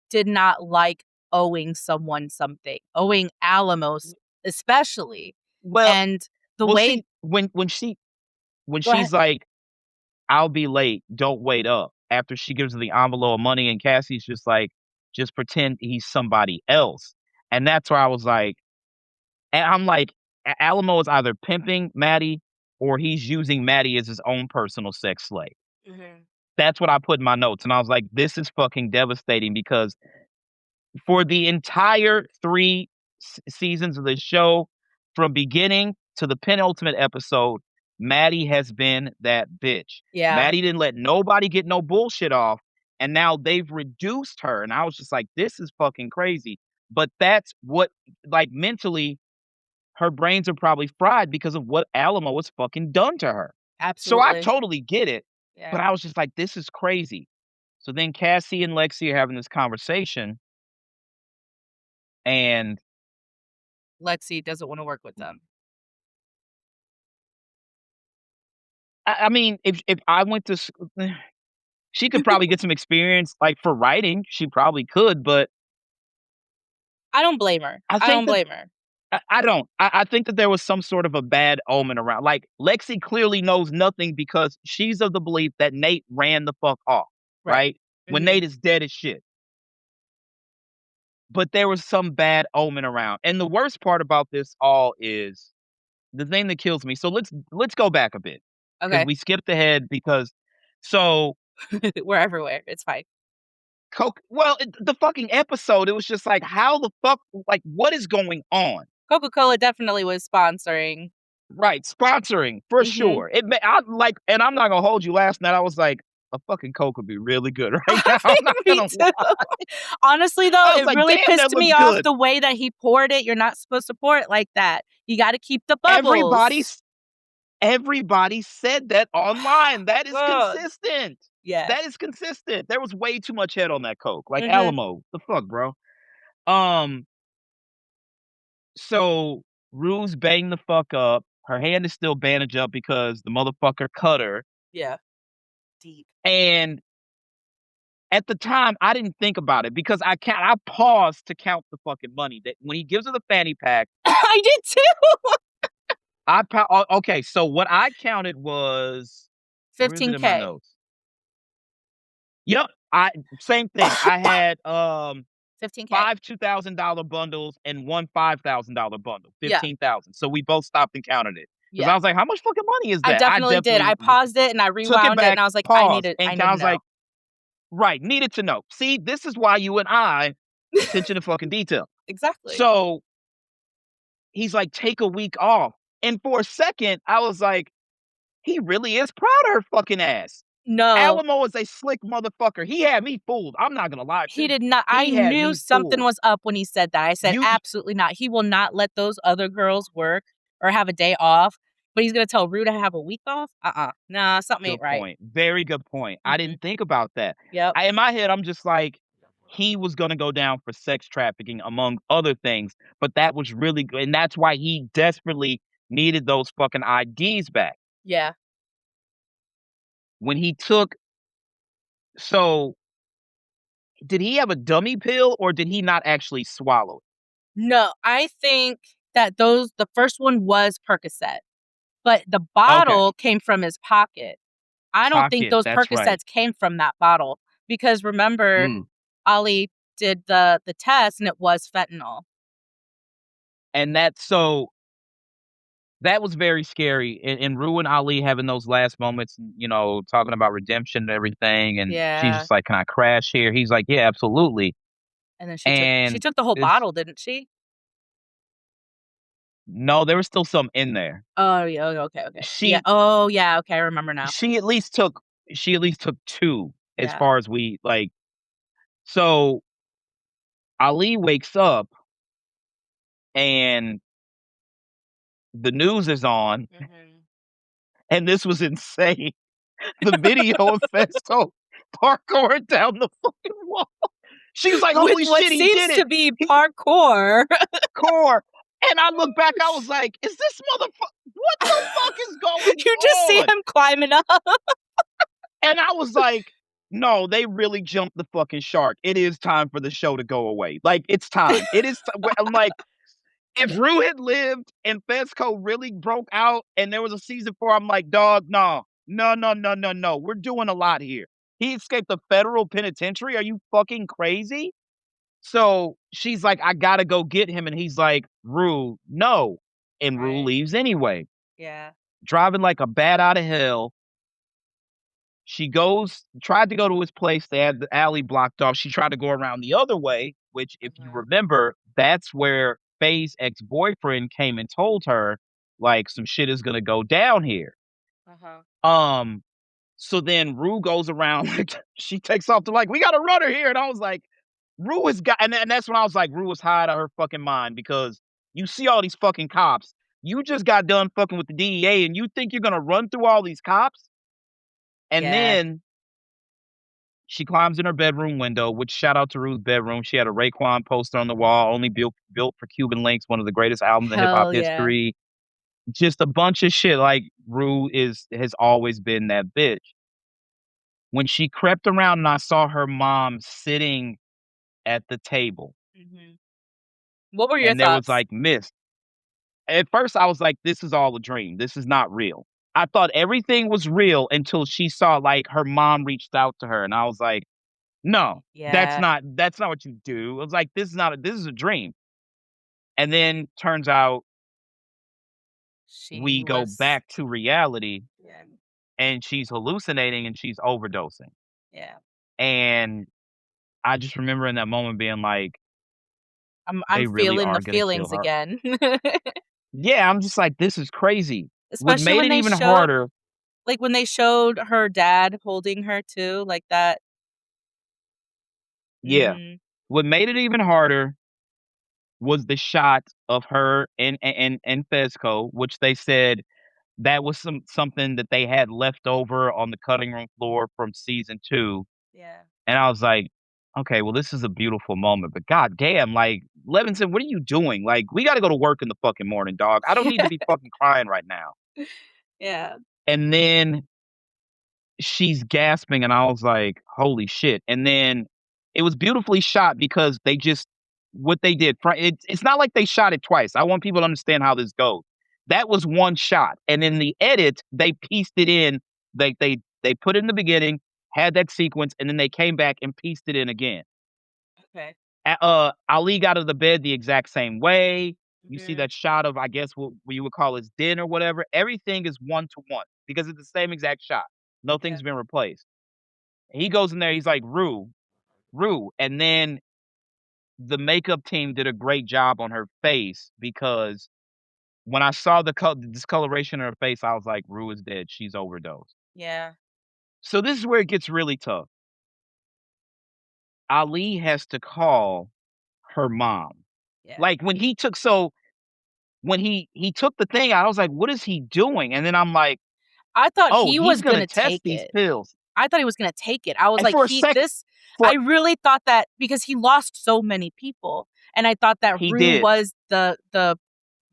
did not like owing someone something, owing Alamos especially. well, And the we'll way see when go ahead. she's like, I'll be late, don't wait up. After she gives her the envelope of money and Cassie's just like, just pretend he's somebody else. And that's where I was like, and I'm like, Alamo is either pimping Maddie or he's using Maddie as his own personal sex slave. Mhm. That's what I put in my notes. And I was like, this is fucking devastating because for the entire 3 seasons of the show, from beginning to the penultimate episode, Maddie has been that bitch. Yeah, Maddie didn't let nobody get no bullshit off, and now they've reduced her, and I was just like, "This is fucking crazy." But that's what like, mentally, her brains are probably fried because of what Alamo has fucking done to her. So I absolutely. totally get it, but Yeah. I was just like, "This is crazy." So then Cassie and Lexi are having this conversation, and Lexi doesn't wanna work with them. I mean, if I went to s she could probably get some experience, like, for writing, she probably could, but I don't blame her. I I think don't that blame her. I don't. I think that there was some sort of a bad omen around like, Lexi clearly knows nothing because she's of the belief that Nate ran the fuck off, Right. right? When Mhm. Nate is dead as shit. But there was some bad omen around, and the worst part about this all is the thing that kills me so let's go back a bit because Okay. we skipped ahead because so We're everywhere. It's fine. Coke. Well, the fucking episode, it was just like, how the fuck, like, what is going on? Coca-Cola definitely was sponsoring. Right, sponsoring for Mhm. sure. I like, and I'm not gonna hold you. Last night, I was like, a fucking Coke would be really good right now. I'm not Me gonna too. lie. Honestly, though, I was it like, really damn, that pissed looks me off good. the way that he poured it. You're not supposed to pour it like that. You gotta keep the Everybody, bubbles. everybody said that online. That is God. consistent. Yeah. That is consistent. There was way too much head on that Coke, like Mhm. Alamo. The fuck, bro. Um, so Rue's banged the fuck up. Her hand is still bandaged up because the motherfucker cut her. Yeah. Deep. And at the time, I didn't think about it because I paused to count the fucking money that when he gives her the fanny pack, I did too. okay, so what I counted was, where is it in my 15K. notes? Yep, I same thing. I had 15K. 5 $2,000 bundles and one $5,000 bundle, Yeah. 15,000. So we both stopped and counted it because I Yeah. was like, how much fucking money is I that? I definitely did. definitely I paused it and I took it rewound it and back, I was like, paused, I and need I to was like, know. right, needed to know. See, this is why you and I attention to fucking detail. Exactly. So he's like, take a week off. And for a second, I was like, he really is proud of her fucking ass. No. Alamo is a slick motherfucker. He had me fooled. I'm not gonna lie to He you. did not. I He had knew me something fooled. was up when he said that. I said, You absolutely not. He will not let those other girls work or have a day off, but he's gonna tell Rue to have a week off? Nah, something ain't Good right. point. Very good point. I Mhm. didn't think about that. Yep. In my head, I'm just like, he was gonna go down for sex trafficking among other things, but that was really good, and that's why he desperately needed those fucking IDs back. Yeah. When he took so did he have a dummy pill or did he not actually swallow it? No, I think that the first one was Percocet, but the Okay, bottle came from his pocket. I don't think pocket, those that's right. Percocets came from that bottle because remember, Mm. Ali did the test and it was fentanyl. And that was very scary, and Rue and Ali having those last moments, talking about redemption and everything, and she's Yeah. just like, "Can I crash here?" He's like, "Yeah, absolutely." And then she And took the whole it's bottle, didn't she? no, there was still some in there. Oh, yeah, oh, okay, okay. Yeah, She oh, yeah, okay, I remember now. she at least took she at least took 2 as Yeah. far as we like so Ali wakes up and the news is on, Mhm. and this was insane. The video of Festo parkour down the fucking wall. She was like, With "Holy what shit, he seems did it. to be He parkour. core." And I look back, I was like, "Is this motherfucker? What the fuck is going You just see on?" him climbing up. And I was like, "No, they really jumped the fucking shark. It is time for the show to go away. Like, it's time. It is." I'm like, if Rue had lived and Fesco really broke out and there was a season 4, I'm like, "Dog, no. No, no, no, no, no. We're doing a lot here. He escaped the federal penitentiary. Are you fucking crazy?" So she's like, "I gotta go get him." And he's like, "Rue, no." And Rue Right. leaves anyway, Yeah. driving like a bat out of hell. She tried to go to his place. They had the alley blocked off. She tried to go around the other way, which, if you Mhm. remember, that's where Faye's ex-boyfriend came and told her, like, some shit is gonna go down here. Uh-huh. Um, so then Rue goes around, like, she takes off to like, "We got a runner here." And I was like, Rue has got, and that's when I was like, Rue was high out of her fucking mind because you see all these fucking cops. You just got done fucking with the DEA and you think you're gonna run through all these cops? And Yeah. then she climbs in her bedroom window, which shout out to Rue's bedroom. She had a Raekwon poster on the wall, only built for Cuban Links, one of the greatest albums in hip hop Hell yeah. history. Just a bunch of shit. Like Rue has always been that bitch. When she crept around and I saw her mom sitting at the table Mhm. What were your and there was thoughts? like mist. At first I was like, this is all a dream. This is not real. I thought everything was real until she saw like her mom reached out to her and I was like, no, Yeah. that's not what you do. I was like, this is a dream. And then turns out She we go was back to reality yeah. and she's hallucinating and she's overdosing. Yeah. And I just remember in that moment being like, I'm they really feeling the are gonna kill feelings her. again. Yeah, I'm just like, this is crazy. What Especially made when it they even showed harder, like, when they showed her dad holding her too, like that. yeah, Mhm. what made it even harder was the shot of her and Fezco, which they said that was something that they had left over on the cutting room floor from season 2, Yeah. and I was like, "Okay, well, this is a beautiful moment, but goddamn, like, Levinson, what are you doing? Like, we gotta go to work in the fucking morning, dog. I don't need to be fucking crying right now." Yeah. And then she's gasping, and I was like, "Holy shit." And then it was beautifully shot because they just what they did, it's not like they shot it twice. I want people to understand how this goes. That was one shot, and in the edit, they pieced it in. They put it in the beginning, had that sequence, and then they came back and pieced it in again. Okay. Ali got out of the bed the exact same way. You see Mhm. that shot of, I guess, what you would call his den or whatever. Everything is one to one because it's the same exact shot. Yeah. Nothing's been replaced. He goes in there, he's like, Rue, Rue. And then the makeup team did a great job on her face because when I saw the discoloration in her face, I was like, Rue is dead. She's overdosed. Yeah. So this is where it gets really tough. Ali has to call her mom. Yeah. Like when he took the thing out, I was like, what is he doing? And then I'm like, I thought oh, he he's was gonna gonna test take these it. pills. I thought he was gonna take it. I was And like, for a he second, this I for really thought that because he lost so many people, and I thought that he Rue did was the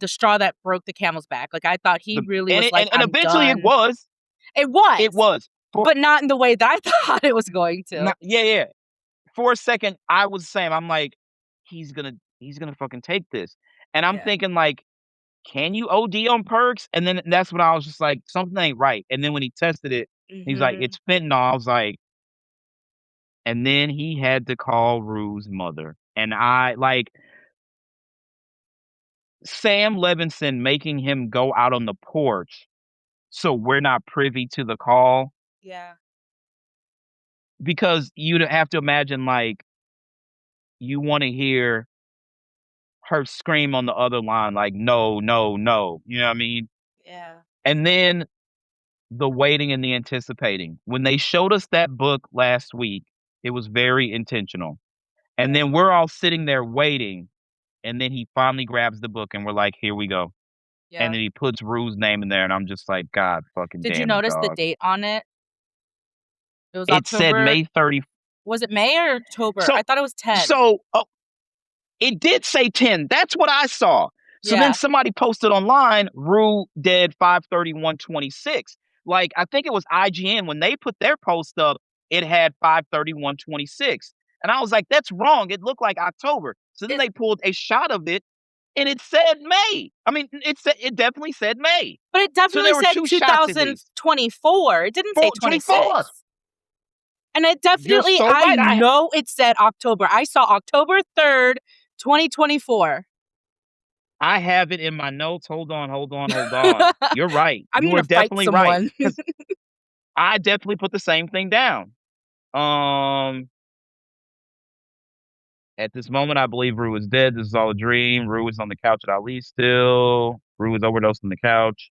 straw that broke the camel's back. Like, I thought he the really and was it, like, and "I'm eventually it done." was. It It was, was. For but not in the way that I thought it was going to. not yeah, yeah. For a second, I was the same. I'm like, he's gonna fucking take this. And I'm Yeah. thinking like, can you OD on perks? And then that's when I was just like, something ain't right. And then when he tested it, he's like, Mhm. it's fentanyl. I was like, and then he had to call Rue's mother. And I like Sam Levinson making him go out on the porch so we're not privy to the call Yeah. because you'd have to imagine like you want to hear her scream on the other line like no, no, no. You know what I mean? Yeah. And then the waiting and the anticipating. When they showed us that book last week, it was very intentional. And Yeah. then we're all sitting there waiting, and then he finally grabs the book and we're like, "Here we go." And Yeah. then he puts Rue's name in there and I'm just like, "God fucking Did you damn it, notice the dog." date on it? It was It said October. May 30. Was it May or October? So I thought it was 10. so, it did say 10. That's what I saw. So then Yeah. somebody posted online, Rue dead 5/31/26. Like, I think it was IGN when they put their post up, it had 5/31/26. And I was like, that's wrong. It looked like October. So then It they pulled a shot of it and it said May. I mean, it definitely said May. but it So definitely there were said two shots at least. 2024. It didn't say 24. 26. And it You're definitely so I right. know it said October. I saw October 3rd, 2024. I have it in my notes. Hold on, hold on, hold on. You're right. I'm You are gonna fight definitely right. someone. Because I definitely put the same thing down. Um, at this moment, I believe Rue is dead. This is all a dream. Rue is on the couch at Ali still. Rue is overdosed on the couch.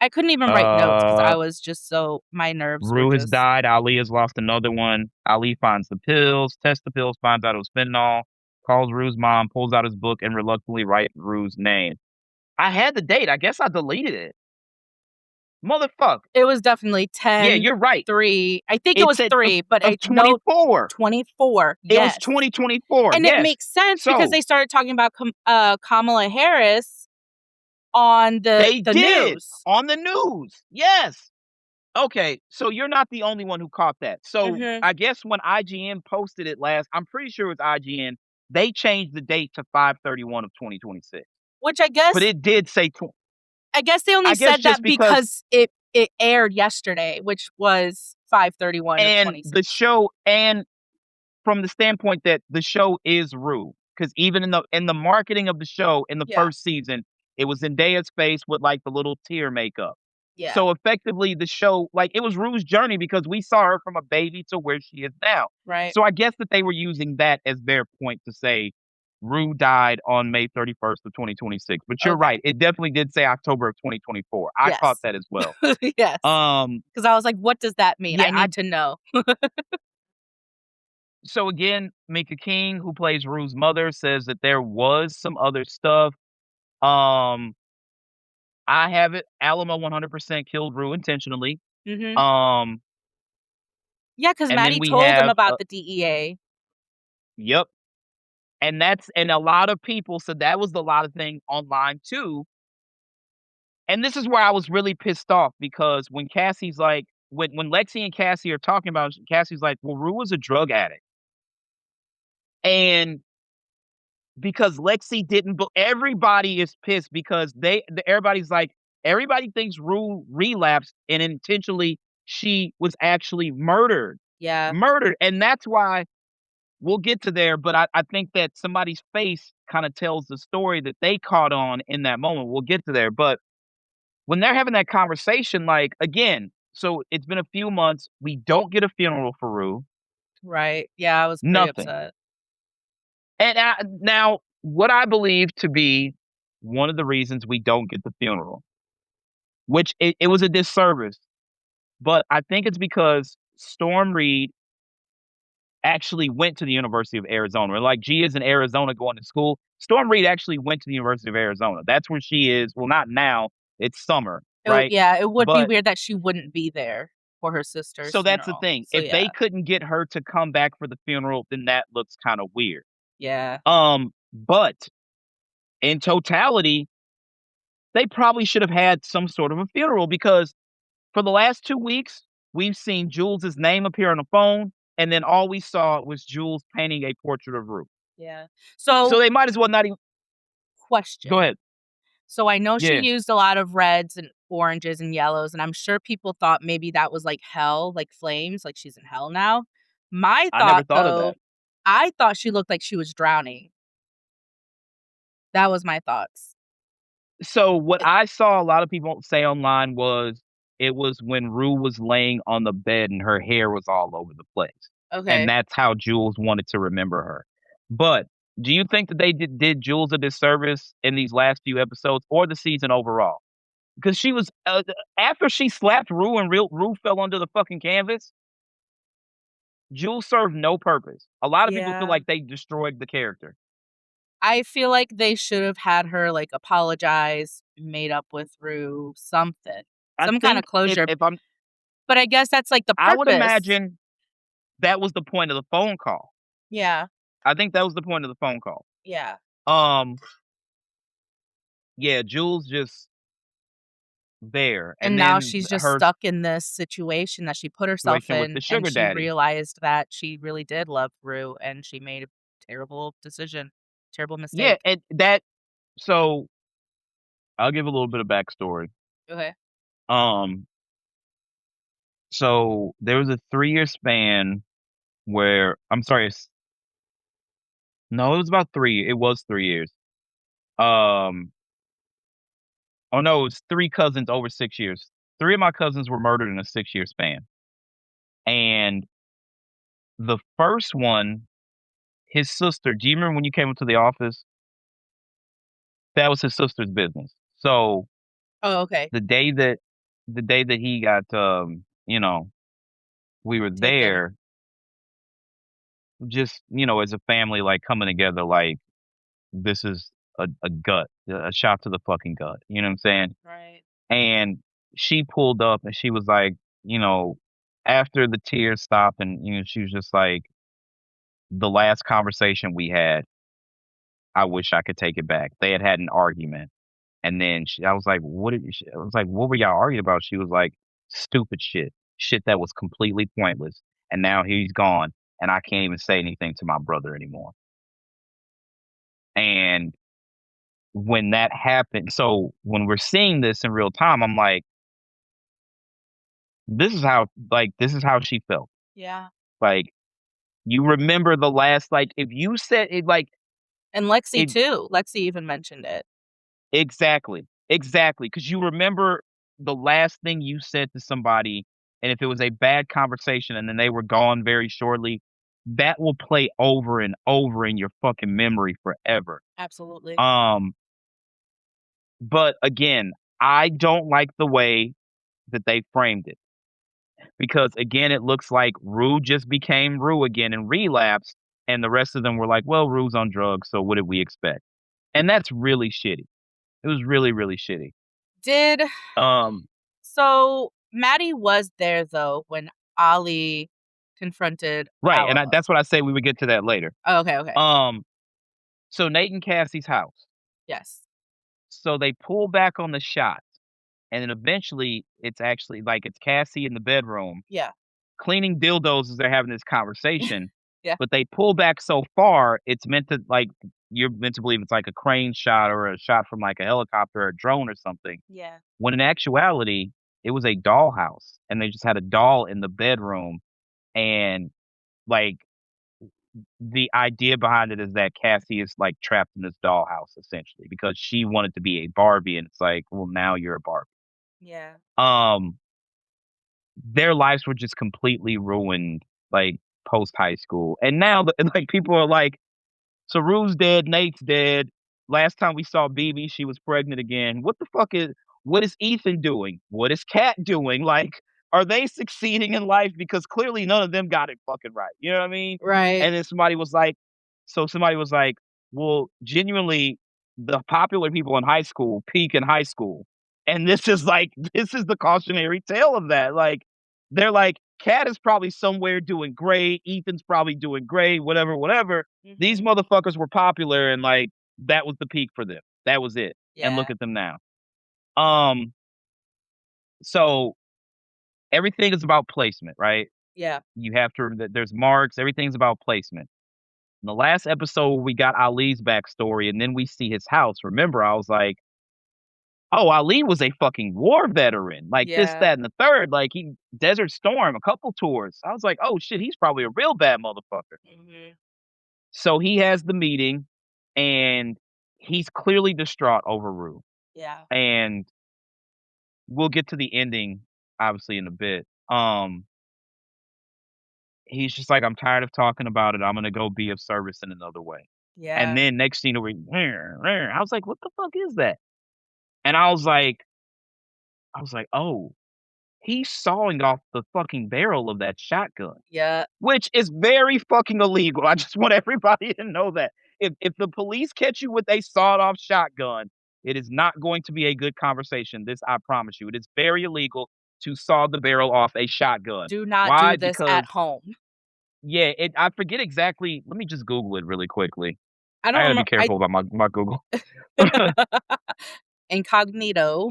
I couldn't even write notes because Uh, I was just so my nerves were Rue has just died. Ali has lost another one. Ali finds the pills, tests the pills, finds out it was fentanyl, calls Rue's mom, pulls out his book, and reluctantly writes Rue's name. I had the date. I guess I deleted it. Motherfucker. it was definitely Yeah, 10, you're right. 3. I think it It was said 3, but I of know 24. 24. It was Yes. 2024, And it yes. makes sense because So, they started talking about Kamala Harris on they the did news. on the news, yes. Okay, so you're not the only one who caught that. So, Mhm. I guess when IGN posted it last I'm pretty sure it was IGN, they changed the date to 5/31 of 2026. Which But it did say tw I guess they only I guess said just that because because it aired yesterday, which was 5/31 of and the 26. show and from the standpoint that the show is Rue, because even in the marketing of the show in the Yeah. first season, it was Zendaya's face with, like, the little tear makeup. Yeah. So effectively, the show, like, it was Rue's journey because we saw her from a baby to where she is now. Right. So I guess that they were using that as their point to say Rue died on May 31st of 2026. But you're Okay. right. It definitely did say October of 2024. I caught Yes. that as well. Yes. Um, Because I was like, what does that mean? yeah, I need to know. so again, Mika King, who plays Rue's mother, says that there was some other stuff. Um, I have it. Alamo 100% killed Rue intentionally. Mhm. Um, Yeah, because and then Maddie we told him have, about the DEA. yep. And a lot of people said that was a lot of thing online too. And this is where I was really pissed off because when Cassie's like, when Lexi and Cassie are talking about it, Cassie's like, well, Rue was a drug addict. And because Lexi didn't, everybody is pissed because everybody's like, everybody thinks Rue relapsed and intentionally she was actually murdered. Yeah. Murdered. And that's why we'll get to there, but I think that somebody's face kind of tells the story that they caught on in that moment. We'll get to there. But when they're having that conversation, like, again, so it's been a few months. We don't get a funeral for Rue. Right. Yeah, I was pretty Nothing. upset. And now, what I believe to be one of the reasons we don't get the funeral, which it was a disservice, but I think it's because Storm Reed actually went to the University of Arizona. Like, G is in Arizona going to school. Storm Reed actually went to the University of Arizona. That's where she is. Well, not now. It's summer, right? Yeah, it would be But weird that she wouldn't be there for her sister's so that's the funeral. thing. So, If they yeah. couldn't get her to come back for the funeral, then that looks kind of weird. Yeah. But in totality, they probably should have had some sort of a funeral because for the last 2 weeks, we've seen Jules's name appear on the phone, and then all we saw was Jules painting a portrait of Rue. Yeah. So So, they might as well not even go question. ahead. So I know she Yeah, used a lot of reds and oranges and yellows, and I'm sure people thought maybe that was like hell, like flames, like she's in hell now. My I never thought thought of though, that. I thought she looked like she was drowning. That was my thoughts. So what It I saw a lot of people say online was it was when Rue was laying on the bed and her hair was all over the place, and okay. that's how Jules wanted to remember her. But do you think that they did Jules a disservice in these last few episodes or the season overall? Because she was after she slapped Rue and Rue fell under the fucking canvas, Jules served no purpose. A lot of people feel Yeah. like they destroyed the character. I feel like they should have had her like apologize, made up with Rue, something. I Some kind of think closure. if I'm But I guess that's like the I would purpose. imagine that was the point of the phone call. Yeah. I think that was the point of the phone call. Yeah. Um, yeah, Jules just there, And and now then she's just her stuck in this situation that she put herself situation with the in, and sugar she daddy. realized that she really did love Rue, and she made a terrible decision, terrible Yeah, mistake. and that so I'll give a little bit of backstory. Okay. Um, so there was a 3-year span where I'm sorry, no, it was about 3. It was 3 years. Um, oh no, it was 3 cousins over 6 years. 3 of my cousins were murdered in a 6-year span, and the first one, his sister. Do you remember when you came into the office? That was his sister's business. So Oh, okay. the day that he got, we were Taken. there, just, as a family, like, coming together, like, this is a gut, a shot to the fucking gut, you know what I'm saying? Right. And she pulled up and she was like, you know, after the tears stopped and, she was just like, "The last conversation we had, I wish I could take it back." They had an argument. And then I was like, I was like, "What were y'all arguing about?" She was like, "Stupid shit. Shit that was completely pointless. And now he's gone, and I can't even say anything to my brother anymore." And when that happened, so when we're seeing this in real time, I'm like, this is how she felt. Yeah. Like, you remember the last, like, if you said it, like, And Lexi it too. Lexi even mentioned it. exactly, exactly, because you remember the last thing you said to somebody, and if it was a bad conversation and then they were gone very shortly, that will play over and over in your fucking memory forever. Absolutely. Um, but again, I don't like the way that they framed it because again, it looks like Rue just became Rue again and relapsed, and the rest of them were like, "Well, Rue's on drugs, so what did we expect?" And that's really shitty. It was really, really shitty. Did Um, so Maddie was there though when Ali confronted right, and Alamo. that's what I say we would get to that later. Oh, okay. Um, so Nate and Cassie's house. Yes. So they pull back on the shots, and then eventually it's actually like it's Cassie in the bedroom Yeah. cleaning dildos as they're having this conversation, Yeah. but they pull back so far, it's meant to like you're meant to believe it's like a crane shot or a shot from like a helicopter or a drone or something. Yeah. When in actuality, it was a dollhouse, and they just had a doll in the bedroom, and like the idea behind it is that Cassie is like trapped in this dollhouse essentially because she wanted to be a Barbie, and it's like, well, now you're a Barbie. Yeah. Um, their lives were just completely ruined, like post high school, and now like people are like, so Rue's dead, Nate's dead. Last time we saw BB, she was pregnant again. What is Ethan doing? What is Kat doing? Like, are they succeeding in life? Because clearly none of them got it fucking right. You know what I mean? Right. And then somebody was like, well, genuinely, the popular people in high school peak in high school. And this is like, this is the cautionary tale of that. Like, they're like, Kat is probably somewhere doing great. Ethan's probably doing great, whatever, whatever. These Mhm. motherfuckers were popular and like that was the peak for them. That was it. And Yeah. look at them now. Um, so everything is about placement, right? Yeah. You have to remember that there's marks, everything's about placement. In the last episode, we got Ali's backstory and then we see his house. Remember, I was like, oh, Ali was a fucking war veteran. Like this, Yeah. that, and the third. Like he Desert Storm, a couple tours. I was like, oh shit, he's probably a real bad motherfucker. Mhm. So he has the meeting and he's clearly distraught over Rue. Yeah. And we'll get to the ending obviously in a bit. He's just like, I'm tired of talking about it. I'm gonna go be of service in another way. And Yeah. then next thing we I was like, what the fuck is that? And I was like, oh, he's sawing off the fucking barrel of that shotgun. Yeah. Which is very fucking illegal. I just want everybody to know that. If the police catch you with a sawed-off shotgun, it is not going to be a good conversation. This I promise you. It is very illegal to saw the barrel off a shotgun. Do not Why? do this at Because home. yeah, I forget exactly. Let me just Google it really quickly. I I don't gotta be remember. careful about my Google. Incognito.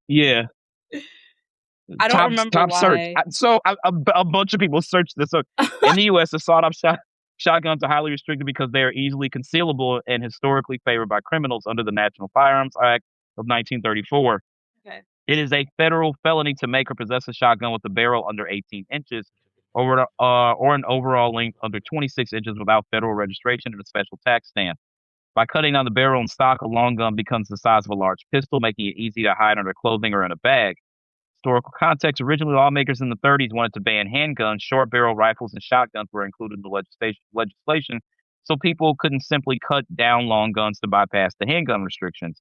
Yeah. I don't remember Top search. why. A bunch of people searched this. So in the U.S., the sawed-off shotguns are highly restricted because they are easily concealable and historically favored by criminals under the National Firearms Act of 1934. Okay. It is a federal felony to make or possess a shotgun with a barrel under 18 inches or an overall length under 26 inches without federal registration and a special tax stamp. By cutting down the barrel and stock, a long gun becomes the size of a large pistol, making it easy to hide under clothing or in a bag. Historical context: originally, lawmakers in the 30s wanted to ban handguns. Short barrel rifles and shotguns were included in the legislation, so people couldn't simply cut down long guns to bypass the handgun restrictions.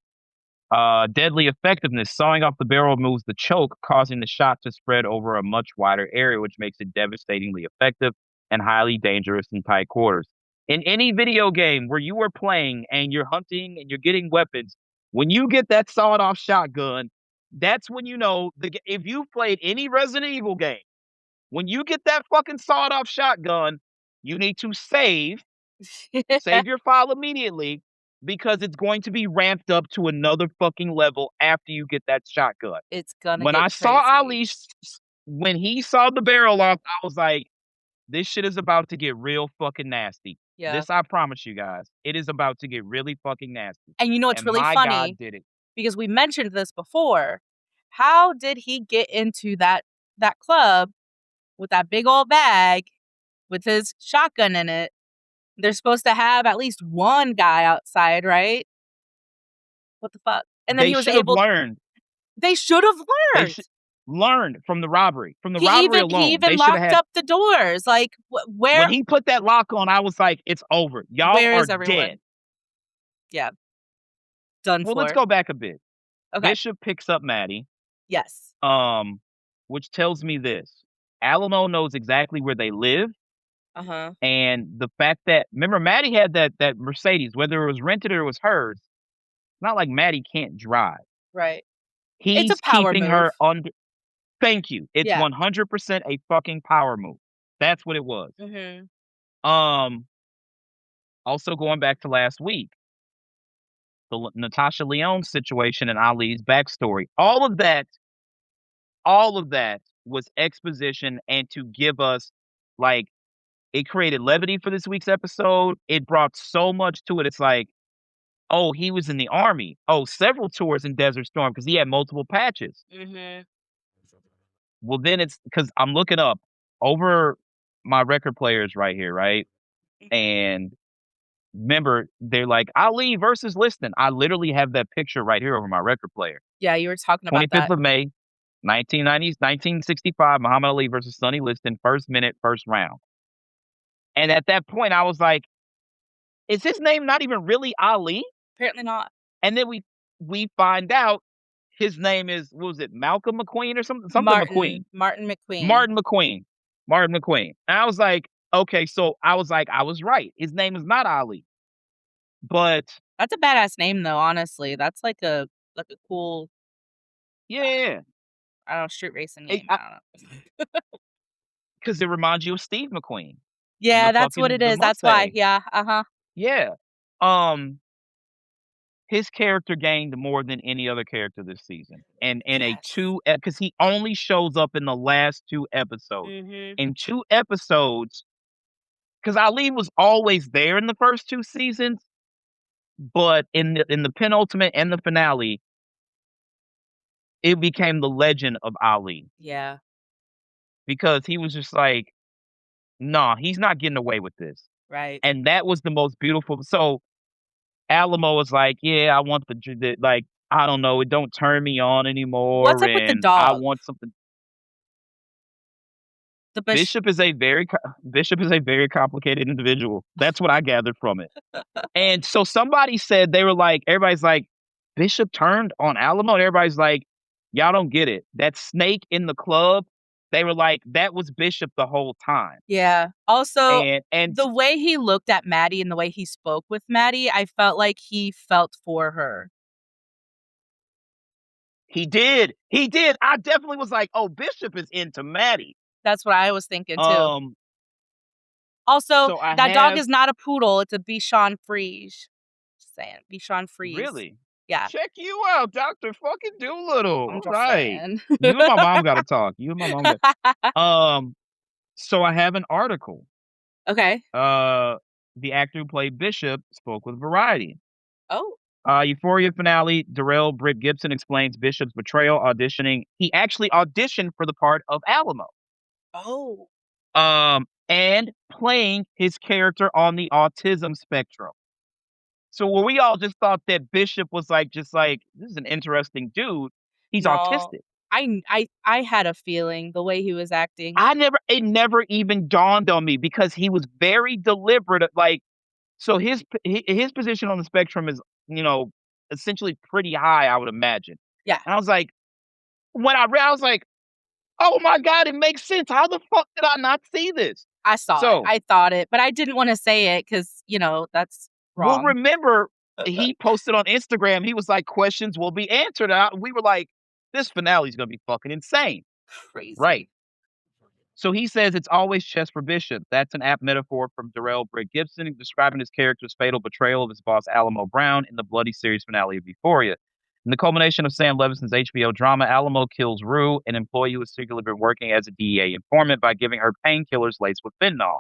Deadly effectiveness: sawing off the barrel removes the choke, causing the shot to spread over a much wider area, which makes it devastatingly effective and highly dangerous in tight quarters. In any video game where you are playing and you're hunting and you're getting weapons, when you get that sawed off shotgun, that's when you know if you've played any Resident Evil game, when you get that fucking sawed off shotgun, you need to save your file immediately because it's going to be ramped up to another fucking level after you get that shotgun. It's gonna When get I saw crazy. when he saw the barrel off, I was like, this shit is about to get real fucking nasty. Yeah. This I promise you guys. It is about to get really fucking nasty. And you know what's And really my God funny? did it. Because we mentioned this before. How did he get into that club with that big old bag with his shotgun in it? They're supposed to have at least one guy outside, right? What the fuck? And then They he was should have able learned. They should have They learned. should learn from the robbery. From the He robbery even alone, they should have locked had. up the doors. Like, When he put that lock on, I was like, "It's over. Y'all where are is dead." everyone? Yeah, done Well, let's for. go back a bit. Okay. Bishop picks up Maddie, Yes. which tells me this: Alamo knows exactly where they live, Uh-huh. and the fact that remember Maddie had that Mercedes, whether it was rented or it was hers. It's not like Maddie can't drive. Right. It's a He's power keeping move. her under. Thank you. It's Yeah. 100% a fucking power move. That's what it was. Mhm. Um, Also going back to last week, the Natasha Lyonne situation and Ali's backstory. All of that was exposition and to give us like it created levity for this week's episode. It brought so much to it. It's like, oh, he was in the army. Oh, several tours in Desert Storm because he had multiple patches. Mhm. Well, then it's because I'm looking up over my record players right here, right? Mhm. And remember, they're like Ali versus Liston. I literally have that picture right here over my record player. Yeah, you were talking about 25th that. of May, 1965, Muhammad Ali versus Sonny Liston, first minute, first round. And at that point, I was like, is his name not even really Ali? Apparently not. And then we find out his name is what was it, Malcolm McQueen or something? Something McQueen. Martin McQueen. Martin McQueen. Martin McQueen. And I was like, okay, so I was like, I was right. His name is not Ali. But That's a badass name though, honestly. That's like a cool, yeah, I don't know, street racing name. I don't know. because it reminds you of Steve McQueen and Yeah, that's what it the is. That's why. Mustang. Yeah. Uh-huh. Yeah. Um, his character gained more than any other character this season. And in a Yes. because he only shows up in the last 2 episodes. Mhm. In 2 episodes, because Ali was always there in the first 2 seasons, but in the penultimate and the finale, it became the legend of Ali Yeah. because he was just like, nah, he's not getting away with this. Right. And that was the most beautiful. So Alamo was like, "Yeah, I want like, I don't know, it don't turn me on What's anymore, up with the and I dog? want something." The bush. Bishop is a very complicated individual. That's what I gathered from it. And so somebody said they were like, everybody's like, "Bishop turned on Alamo," and everybody's like, "Y'all don't get it. That snake in the club," they were like, "That was Bishop the whole time." Yeah. Also, And the way he looked at Maddie and the way he spoke with Maddie, I felt like he felt for her. he did. He did. I definitely was like, "Oh, Bishop is into Maddie." That's what I was thinking too. Um, Also, so I that dog have is not a poodle, it's a Bichon Frise. Just saying. Bichon Frise. really Yeah, check you out, Dr. Fucking Doolittle. I'm All just right. saying. You and my mom gotta talk. You and my mom got so I have an article. Okay. Uh the actor who played Bishop spoke with Variety. Oh. Euphoria finale, Darrell Britt Gibson explains Bishop's betrayal auditioning. He actually auditioned for the part of Alamo. Oh. And playing his character on the autism spectrum. So where we all just thought that Bishop was like, just like, this is an interesting dude. He's No. autistic. I had a feeling the way he was acting. It never even dawned on me because he was very deliberate. Like, so his position on the spectrum is, you know, essentially pretty high, I would imagine. Yeah, And I was like, when I read, I was like, oh my God, it makes sense. How the fuck did I not see this? I saw it. So, I thought it, but I didn't want to say it because, that's well, wrong. remember, he posted on Instagram, he was like, questions will be answered. We were like, this finale is going to be fucking insane. Crazy. Right. So he says it's always chess for Bishop. That's an apt metaphor from Darrell Britt Gibson, describing his character's fatal betrayal of his boss Alamo Brown in the bloody series finale of Euphoria. In the culmination of Sam Levinson's HBO drama, Alamo kills Rue, an employee who has secretly been working as a DEA informant, by giving her painkillers laced with fentanyl.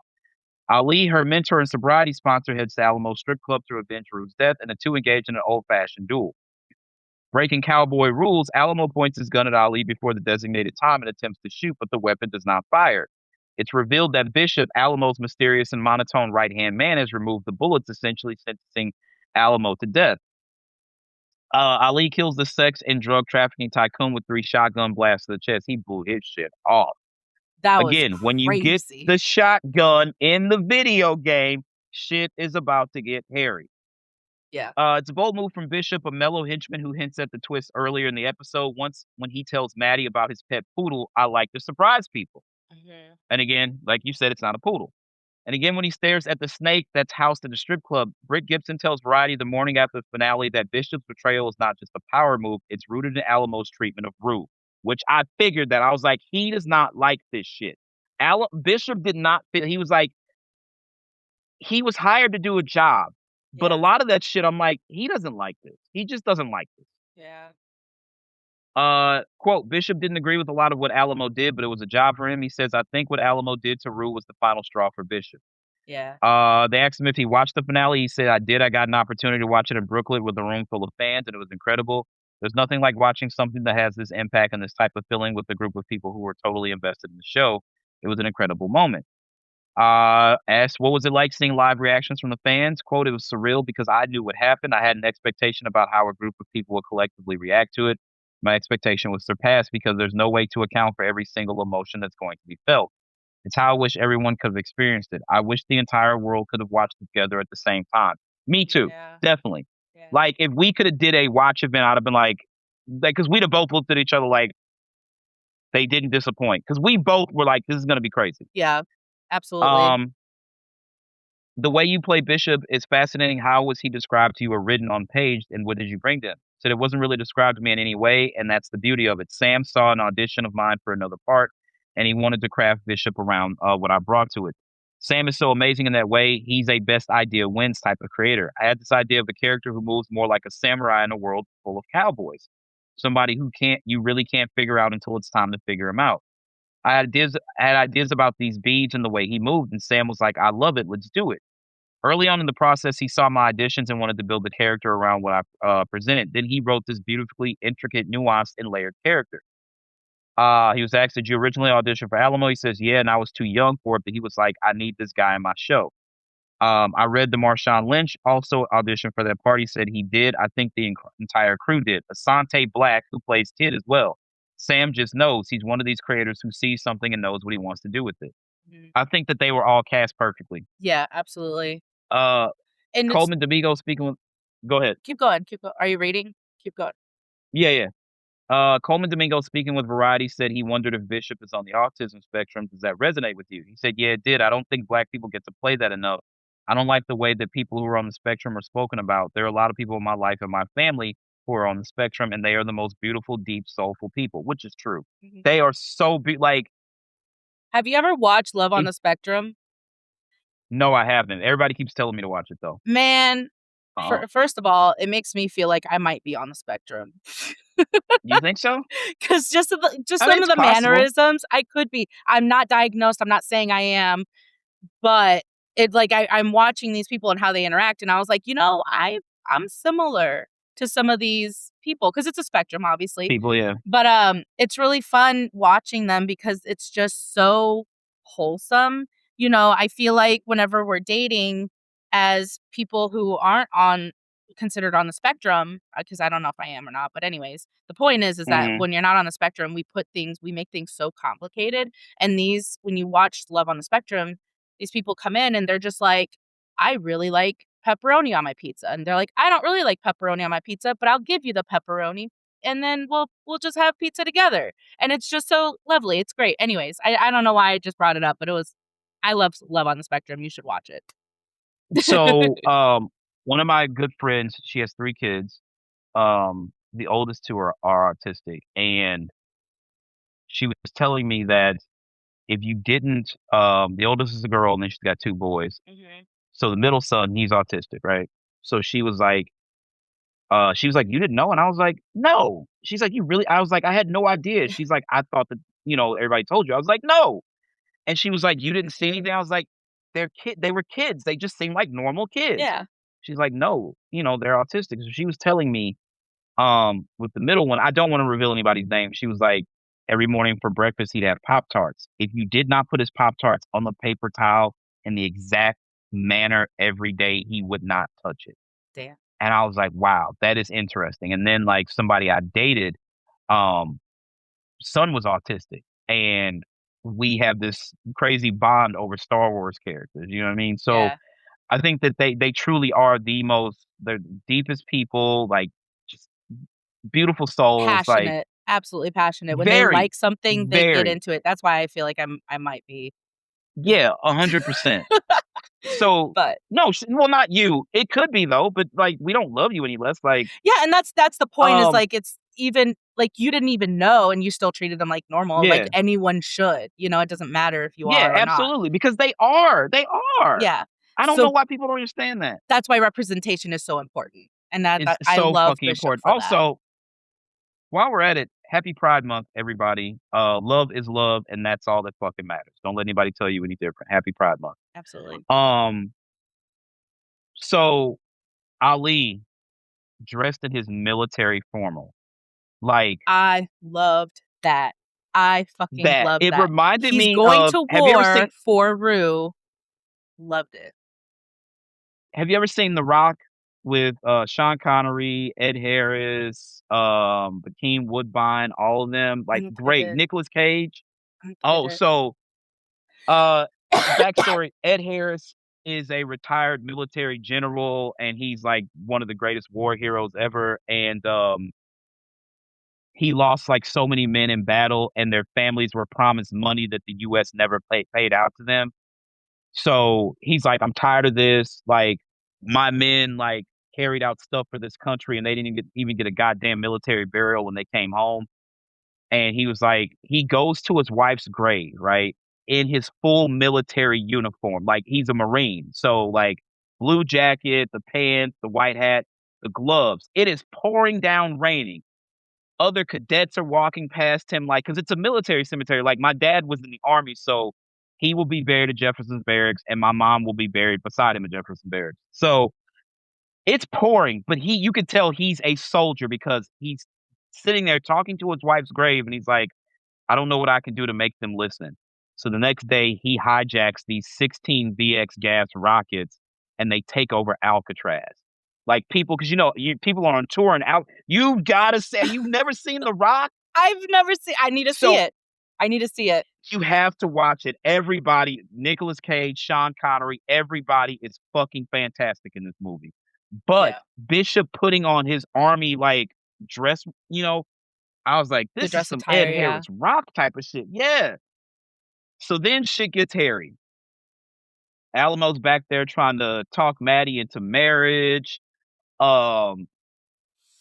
Ali, her mentor and sobriety sponsor, heads to Alamo's strip club to avenge Rue's death, and the two engage in an old-fashioned duel. Breaking cowboy rules, Alamo points his gun at Ali before the designated time and attempts to shoot, but the weapon does not fire. It's revealed that Bishop, Alamo's mysterious and monotone right-hand man, has removed the bullets, essentially sentencing Alamo to death. Ali kills the sex and drug trafficking tycoon with 3 shotgun blasts to the chest. He blew his shit off. That was Again, when you get crazy. the shotgun in the video game, shit is about to get hairy. Yeah. It's a bold move from Bishop, a mellow henchman who hints at the twist earlier in the episode. Once when he tells Maddie about his pet poodle, I like to surprise people. Mhm. And again, like you said, it's not a poodle. And again, when he stares at the snake that's housed at the strip club, Britt Gibson tells Variety the morning after the finale that Bishop's betrayal is not just a power move, it's rooted in Alamo's treatment of Rue, which I figured that I was like, he does not like this shit. Bishop did not fit. He was like, he was hired to do a job, but a Yeah. lot of that shit, I'm like, he doesn't like this. He just doesn't like this. Yeah. Quote, Bishop didn't agree with a lot of what Alamo did, but it was a job for him. He says, I think what Alamo did to Rue was the final straw for Bishop. Yeah. They asked him if he watched the finale. He said, I did. I got an opportunity to watch it in Brooklyn with a room full of fans, and it was incredible. There's nothing like watching something that has this impact and this type of feeling with a group of people who were totally invested in the show. It was an incredible moment. Asked, what was it like seeing live reactions from the fans? Quote, it was surreal because I knew what happened. I had an expectation about how a group of people would collectively react to it. My expectation was surpassed because there's no way to account for every single emotion that's going to be felt. It's how I wish everyone could have experienced it. I wish the entire world could have watched it together at the same time. Me too, Yeah. definitely. Yeah. Like if we could have did a watch event, I'd have been like, because we'd have both looked at each other like they didn't disappoint. Because we both were like, this is gonna be crazy. Yeah. Absolutely. Um, the way you play Bishop is fascinating. How was he described to you or written on page, and what did you bring to him? Said it wasn't really described to me in any way, and that's the beauty of it. Sam saw an audition of mine for another part, and he wanted to craft Bishop around what I brought to it. Sam is so amazing in that way. He's a best idea wins type of creator. I had this idea of a character who moves more like a samurai in a world full of cowboys. Somebody who you really can't figure out until it's time to figure him out. I had ideas about these beads and the way he moved, and Sam was like, I love it, let's do it. Early on in the process, he saw my auditions and wanted to build a character around what I presented. Then he wrote this beautifully intricate, nuanced, and layered character. He was asked, did you originally audition for Alamo? He says, yeah, and I was too young for it, but he was like, I need this guy in my show. I read the Marshawn Lynch also auditioned for that part. He said he did. I think the entire crew did. Asante Black, who plays Kid as well. Sam just knows. He's one of these creators who sees something and knows what he wants to do with it. Mhm. I think that they were all cast perfectly. Yeah, absolutely. Uh, And it's Coleman Domingo speaking with go ahead. keep going, keep going. Are you reading? Keep going. Yeah, yeah. Coleman Domingo speaking with Variety said he wondered if Bishop is on the autism spectrum. Does that resonate with you? He said, yeah, it did. I don't think black people get to play that enough. I don't like the way that people who are on the spectrum are spoken about. There are a lot of people in my life and my family who are on the spectrum, and they are the most beautiful, deep, soulful people, which is true. Mhm. They are so like, Have you ever watched Love on it, the Spectrum? no, I haven't. Everybody keeps telling me to watch it though. Man, Uh, first of all, it makes me feel like I might be on the spectrum. you think so? Because just I mean, some of it's the possible. mannerisms, I could be. I'm not diagnosed. I'm not saying I am, but it like I'm watching these people and how they interact, and I was like, I'm similar to some of these people because it's a spectrum, obviously. People, yeah. But it's really fun watching them because it's just so wholesome. I feel like whenever we're dating as people who aren't on considered on the spectrum, because I don't know if I am or not, but anyways, the point is that Hmm. when you're not on the spectrum, we make things so complicated. And when you watch Love on the Spectrum, these people come in and they're just like, I really like pepperoni on my pizza. And they're like, I don't really like pepperoni on my pizza, but I'll give you the pepperoni and then we'll just have pizza together. And it's just so lovely. It's great. Anyways, I don't know why I just brought it up, but I love Love on the Spectrum. You should watch it. So, one of my good friends, she has 3 kids. The oldest 2 are autistic, and she was telling me that if you didn't, the oldest is a girl, and then she's got 2 boys. Mhm. So the middle son, he's autistic, right? So she was like, "You didn't know?" And I was like, "No." She's like, "You really?" I was like, "I had no idea." She's like, "I thought that, everybody told you." I was like, "No." And she was like, "You didn't see anything?" I was like, They were kids. They just seem like normal kids." Yeah. She's like, "No, they're autistic." So she was telling me, with the middle one, I don't wanna reveal anybody's name. She was like, every morning for breakfast, he'd have Pop-Tarts. If you did not put his Pop-Tarts on the paper towel in the exact manner every day, he would not touch it. Damn. And I was like, "Wow, that is interesting." And then, like, somebody I dated, um, son was autistic, and we have this crazy bond over Star Wars characters, you know what I mean? So, Yeah. I think that they truly are the deepest people, like, just beautiful souls, like, Passionate, absolutely passionate. When they very, like something, they get very into it. That's why I feel like I might be. yeah, 100%. So, But no, sh well, not you. It could be though, but, like, we don't love you any less, like, yeah, and that's the point is, um like, it's even like, you didn't even know and you still treated them like normal, like yeah. anyone should, it doesn't matter if you Yeah, are or not. absolutely, because they are. Yeah. I don't know So, why people don't understand that. that's why representation is so important, and that It's I so love fucking Bishop important. for that. Also, while we're at it, happy Pride Month, everybody. Love is love, and that's all that fucking matters. Don't let anybody tell you any different. Happy Pride Month. Absolutely. Um, so Ali dressed in his military formal, like I loved that. I fucking that. loved It that. reminded He's me going of to war for Rue. Loved it. have you ever seen The Rock with, Sean Connery, Ed Harris, Hakeem Woodbine, all of them? I Like, don't think I great. did. Nicolas Cage. I don't think I Oh, did. so, uh, backstory, Ed Harris is a retired military general, and he's, like, one of the greatest war heroes ever, and, he lost, like, so many men in battle, and their families were promised money that the US never paid out to them. So, he's like, "I'm tired of this, like, my men, like, carried out stuff for this country, and they didn't even get a goddamn military burial when they came home." And he was like he goes to his wife's grave, right, in his full military uniform, like, he's a Marine, so, like, blue jacket, the pants, the white hat, the gloves. It is pouring down raining. Other cadets are walking past him, like, because it's a military cemetery, like, my dad was in the Army, so he will be buried at Jefferson's Barracks, and my mom will be buried beside him at Jefferson Barracks. So, it's pouring, but you could tell he's a soldier because he's sitting there talking to his wife's grave, and he's like, "I don't know what I can do to make them listen." So the next day, he hijacks these 16 VX gas rockets, and they take over Alcatraz. Like, people, because people are on tour and out you gotta say you've never seen The Rock? I've never seen I need to see So, it. I need to see it. you have to watch it. Everybody, Nicolas Cage, Sean Connery, everybody is fucking fantastic in this movie. But Yeah. Bishop putting on his army, like, dress, I was like, The "This is dress some Ed attire, yeah. Harris Rock type of shit." Yeah. So then shit gets hairy. Alamo's back there trying to talk Maddie into marriage. Um,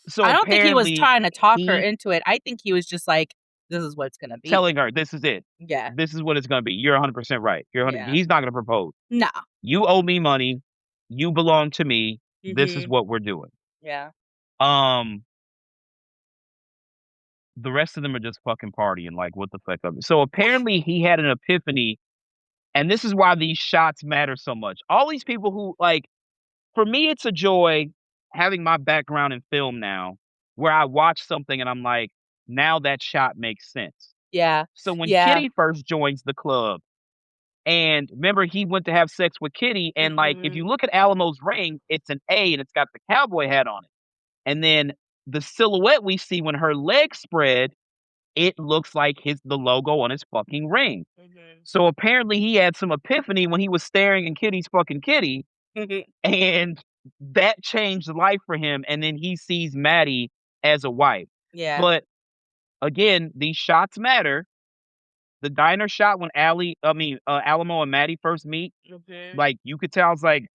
so I don't think he was apparently trying to talk her he into it. I think he was just like, "This is what it's gonna be." telling her, "This is it. Yeah. This is what it's gonna be. You're 100% right. Yeah. He's not gonna propose. No. You owe me money. You belong to me. This is Mhm. what we're doing." Yeah. Um, the rest of them are just fucking partying, like, what the fuck of it. So apparently he had an epiphany, and this is why these shots matter so much. All these people who, like, for me, it's a joy having my background in film now, where I watch something and I'm like, now that shot makes sense. Yeah. So when Yeah. Kitty first joins the club, and remember he went to have sex with Kitty, and, like, if you Mhm. look at Alamo's ring, it's an A and it's got the cowboy hat on it. And then the silhouette we see when her legs spread, it looks like the logo on his fucking ring. Mhm. So apparently he had some epiphany when he was staring in Kitty's fucking kitty, Mhm. and that changed life for him, and then he sees Maddie as a wife. Yeah. But again, these shots matter. The diner shot when Alamo and Maddie first meet, Mhm. like, you could tell, I was like,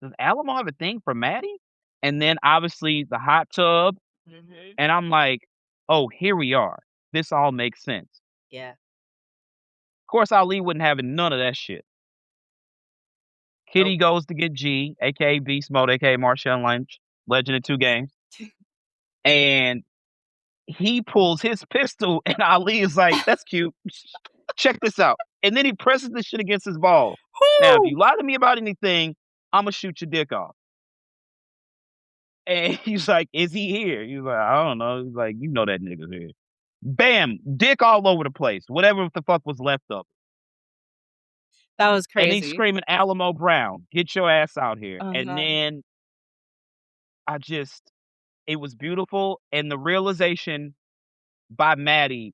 "Does Alamo have a thing for Maddie?" And then, obviously, the hot tub, Mhm. and I'm like, "Oh, here we are. This all makes sense." Yeah. Of course, Ali wouldn't have none of that shit. Nope. Kitty goes to get G, aka Beast Mode, aka Marshawn Lynch, legend in 2 games, and he pulls his pistol, and Ali is like, "That's cute. Check this out." And then he presses the shit against his ball. "Now, if Whoo! you lie to me about anything, Imma shoot your dick off." And he's like, "Is he here?" He's like, "I don't know." He's like, "You know that nigga's here." Bam! Dick all over the place, whatever the fuck was left of it. That was And he's crazy. screaming, "Alamo Brown, get your ass out here." And Uh-huh. then it was beautiful, and the realization by Maddie,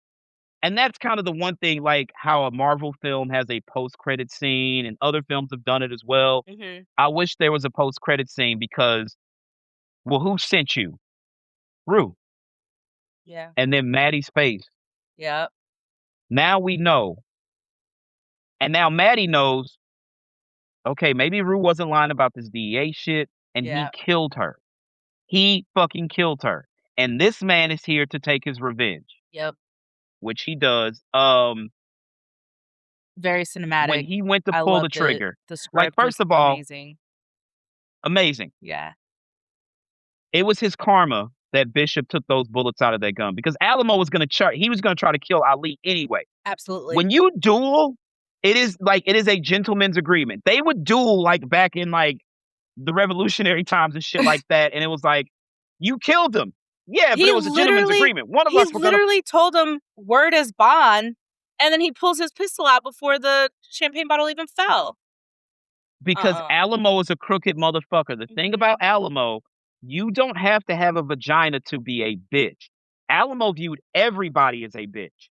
and that's kind of the one thing, like, how a Marvel film has a post-credit scene, and other films have done it as well. Mhm. I wish there was a post-credit scene because, well, who sent you? Rue. Yeah. And then Maddie's face. Yep. Now we know. And now Maddie knows, okay, maybe Rue wasn't lying about this DEA shit, and he Yep. killed her. He fucking killed her. And this man is here to take his revenge, Yep. which he does. Very When cinematic. he went to I pull the loved it. trigger, The like, script was first of all, amazing. amazing. Yeah. It was his karma that Bishop took those bullets out of that gun because Alamo was gonna he was gonna try to kill Ali anyway. Absolutely. When you duel, it is a gentleman's agreement. They would duel like back in like the revolutionary times and shit like that, and it was like, you killed him. Yeah, but He it was a gentleman's literally agreement. One of he us were gonna literally told him word is bond, and then he pulls his pistol out before the champagne bottle even fell. because Uh-uh. Alamo is a crooked motherfucker. The thing about Mhm. Alamo, you don't have to have a vagina to be a bitch. Alamo viewed everybody as a bitch.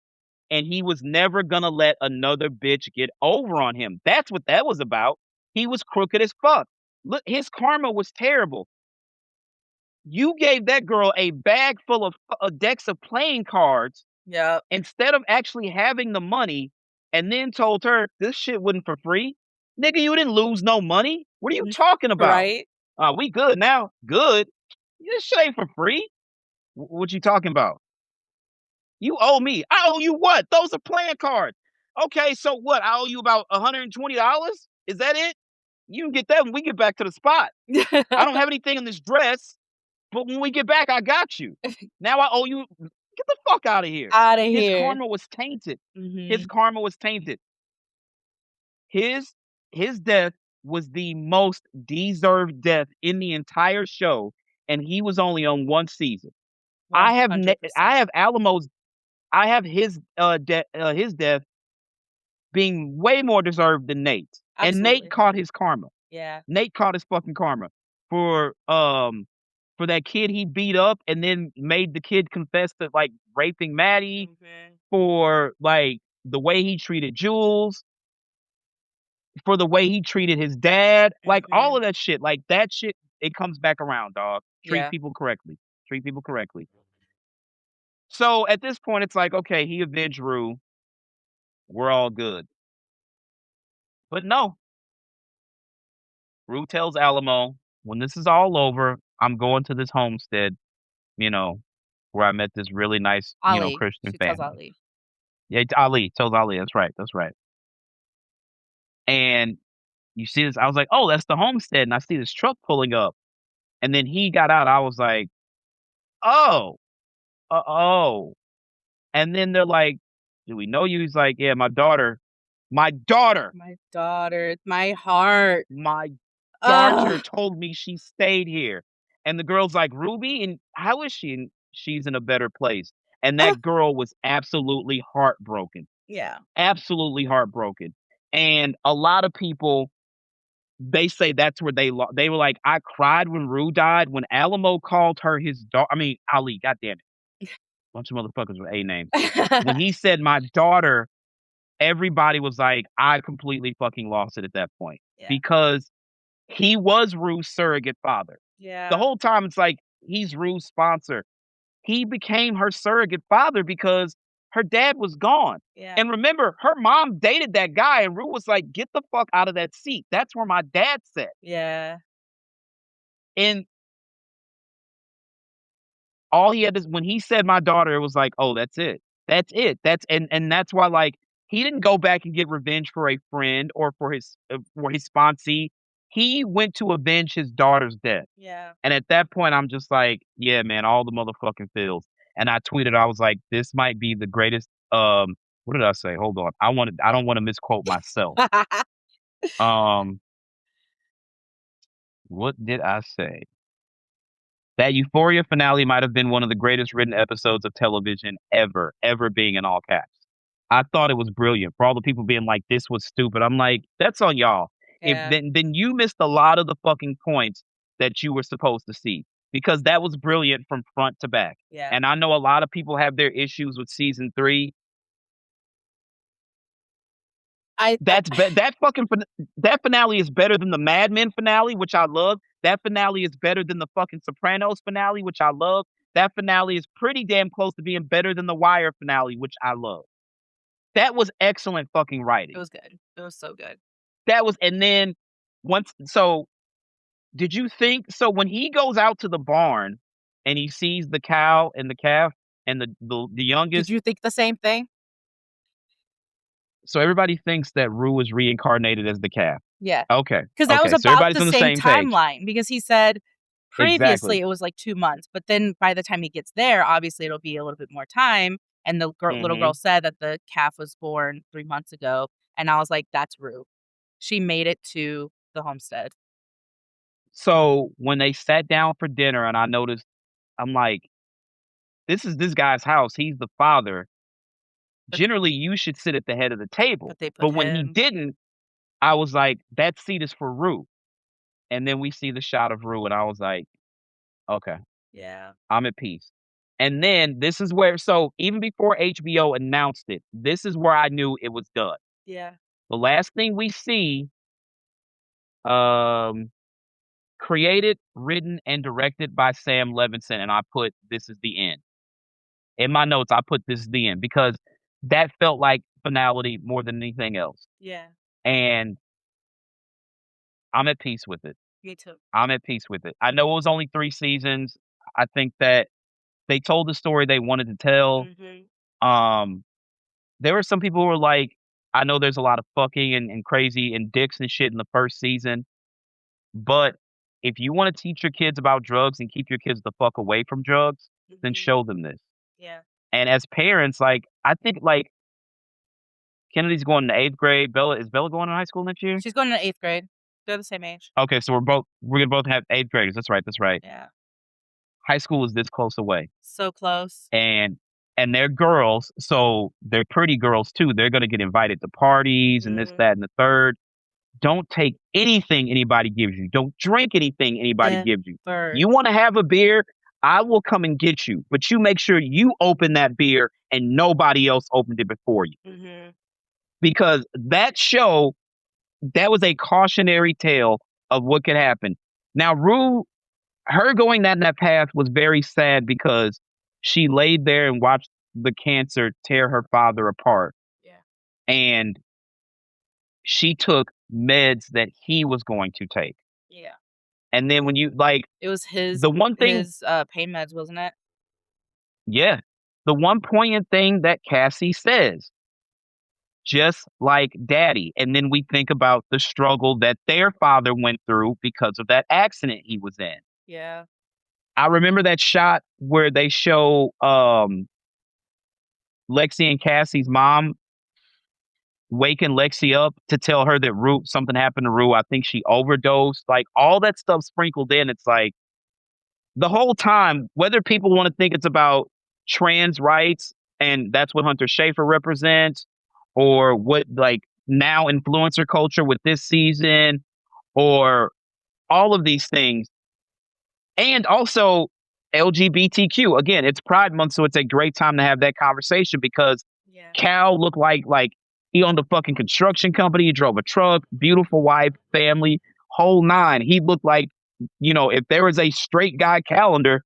And he was never gonna let another bitch get over on him. That's what that was about. He was crooked as fuck. Look, his karma was terrible. You gave that girl a bag full of decks of playing cards Yep. instead of actually having the money, and then told her this shit wasn't for free. Nigga, you didn't lose no money. What are you talking about? Right? We good now. Good. This shit ain't for free. What you talking about? You owe me. I owe you what? Those are playing cards. Okay, so what? I owe you about $120? Is that it? You can get that when we get back to the spot. I don't have anything in this dress, but when we get back, I got you. Now I owe you. Get the fuck out of here. Outta His here. karma was tainted. His Mhm. karma was tainted. His his death was the most deserved death in the entire show, and he was only on one season. I 100%. have Alamo's his death being way more deserved than Nate's. And Nate Absolutely. caught his karma. Yeah. Nate caught his fucking karma for that kid he beat up and then made the kid confess to like raping Maddie, Mhm. for like the way he treated Jules, for the way he treated his dad, like all Mhm. of that shit. Like that shit, it comes back around, dog. Treat Yeah. people correctly. Treat people correctly. So at this point, it's like, okay, he avenged Rue. We're all good. But no, Rue tells Alamo, when this is all over, I'm going to this homestead, you know, where I met this really nice, Ali. Christian She tells family. Ali. Yeah, it's Ali, tells Ali, that's right, that's right. And you see this, I was like, oh, that's the homestead. And I see this truck pulling up. And then he got out. I was like, oh, oh. And then they're like, do we know you? He's like, yeah, my daughter, My daughter, my heart. my daughter Ugh. told me she stayed here. And the girl's like, Ruby, and how is she? And she's in a better place. And Ugh. that girl was absolutely heartbroken. Yeah. Absolutely heartbroken. And a lot of people, they say that's where they were like, I cried when Rue died. When Alamo called her his daughter, I mean, Ali, goddamn it. Bunch of motherfuckers with A names. When he said my daughter, everybody was like, I completely fucking lost it at that point Yeah. because he was Rue's surrogate father. The Yeah. whole time it's like he's Rue's sponsor. He became her surrogate father because her dad was gone. Yeah. And remember, her mom dated that guy, and Rue was like, "Get the fuck out of that seat. That's where my dad sat." Yeah. And all he had is when he said my daughter, it was like, "Oh, that's it. That's it. And that's why like he didn't go back and get revenge for a friend or for his sponsee. He went to avenge his daughter's death. Yeah. And at that point, I'm just like, yeah, man, all the motherfucking feels. And I tweeted, I was like, this might be the greatest. What did I say? Hold on. I don't want to misquote myself. Um, what did I say? That Euphoria finale might have been one of the greatest written episodes of television ever, ever being in all caps. I thought it was brilliant. For all the people being like, this was stupid. I'm like, that's on y'all. If Yeah. then you missed a lot of the fucking points that you were supposed to see. because that was brilliant from front to back. Yeah. And I know a lot of people have their issues with season 3. I That finale is better than the Mad Men finale, which I love. That finale is better than the fucking Sopranos finale, which I love. That finale is pretty damn close to being better than the Wire finale, which I love. That was excellent fucking it writing. was good. It was so good. That was and then once so did you think so when he goes out to the barn and he sees the cow and the calf and the Did youngest, you think the same thing? so everybody thinks that Rue is reincarnated as the calf. Yeah. Okay. 'Cause that was Okay. So about everybody's the on the same same page. timeline, because he said previously Exactly. it was, like, 2 months, but then by the time he gets there, obviously it'll be a little bit more time, and the little girl Mhm. said that the calf was born 3 months ago, and I was like, "That's Rue." She made it to the homestead. So when they sat down for dinner and I noticed, I'm like, this is this guy's house. He's the father. But Generally, you should sit at the head of the table. but they But put when he him. didn't, I was like, that seat is for Rue. And then we see the shot of Rue, and I was like, okay, Yeah. I'm at peace. And then this is where, so even before HBO announced it, this is where I knew it was done. Yeah. The last thing we see, um, created, written, and directed by Sam Levinson, and I put this is the end. In my notes, I put this is the end because that felt like finality more than anything else. Yeah. And I'm at peace with it. Me too. I'm at peace with it. I know it was only 3 seasons. I think that they told the story they wanted to tell. Mhm. Um, there were some people who were like, I know there's a lot of fucking and crazy and dicks and shit in the first season, but if you wanna teach your kids about drugs and keep your kids the fuck away from drugs, then Mhm. show them this. Yeah. And as parents, like, I think, like, Kennedy's going to 8th grade. Is Bella going to high school next year? She's going to 8th grade. They're the same age. Okay, so we're gonna both have 8th graders. That's right, that's right. Yeah. High school is this close away. So close. And they're girls, so they're pretty girls too. They're gonna get invited to parties and this, Mhm. that, and the third. Don't take anything anybody gives you. Don't drink anything anybody gives you. Ever. You wanna have a beer, I will come and get you, but you make sure you open that beer and nobody else opened it before you. Mhm. Because that show, that was a cautionary tale of what could happen. Now, Rue, her going that path was very sad because she laid there and watched the cancer tear her father apart, Yeah. and she took meds that he was going to take. Yeah. And then when you like It was the one thing, pain meds, wasn't it? yeah, the one poignant thing that Cassie says, just like daddy. And then we think about the struggle that their father went through because of that accident he was in. Yeah. I remember that shot where they show Lexi and Cassie's mom waking Lexi up to tell her that Rue something happened to Rue. I think she overdosed. Like all that stuff sprinkled in. It's like the whole time, whether people want to think it's about trans rights and that's what Hunter Schafer represents, or what like now influencer culture with this season, or all of these things, and also LGBTQ. Again, it's Pride Month, so it's a great time to have that conversation because Yeah. Cal looked like he owned a fucking construction company, he drove a truck, beautiful wife, family, whole nine. He looked like, if there was a straight guy calendar,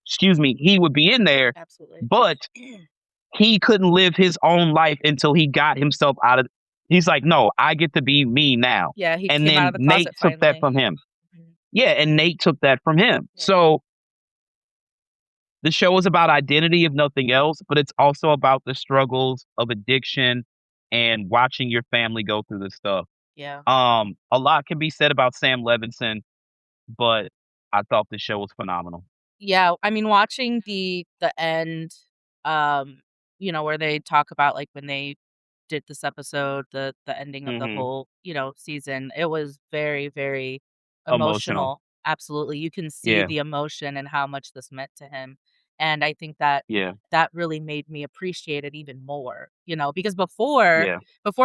excuse me, he would be in there, Absolutely. but he couldn't live his own life until he got himself out of. He's like, no, I get to be me now. Yeah, he And came out then of the Nate closet took that finally. from him. Mhm. Yeah, and Nate took that from him. Yeah. So the show is about identity, if nothing else, but it's also about the struggles of addiction and watching your family go through this stuff. Yeah. A lot can be said about Sam Levinson, but I thought the show was phenomenal. Yeah, I mean, watching the end, um, where they talk about, like, when they did this episode, the ending of the Mhm. whole, season, it was very, very Emotional. emotional. Absolutely, you can see Yeah. the emotion and how much this meant to him, And I think that Yeah. that really made me appreciate it even more, because before Yeah.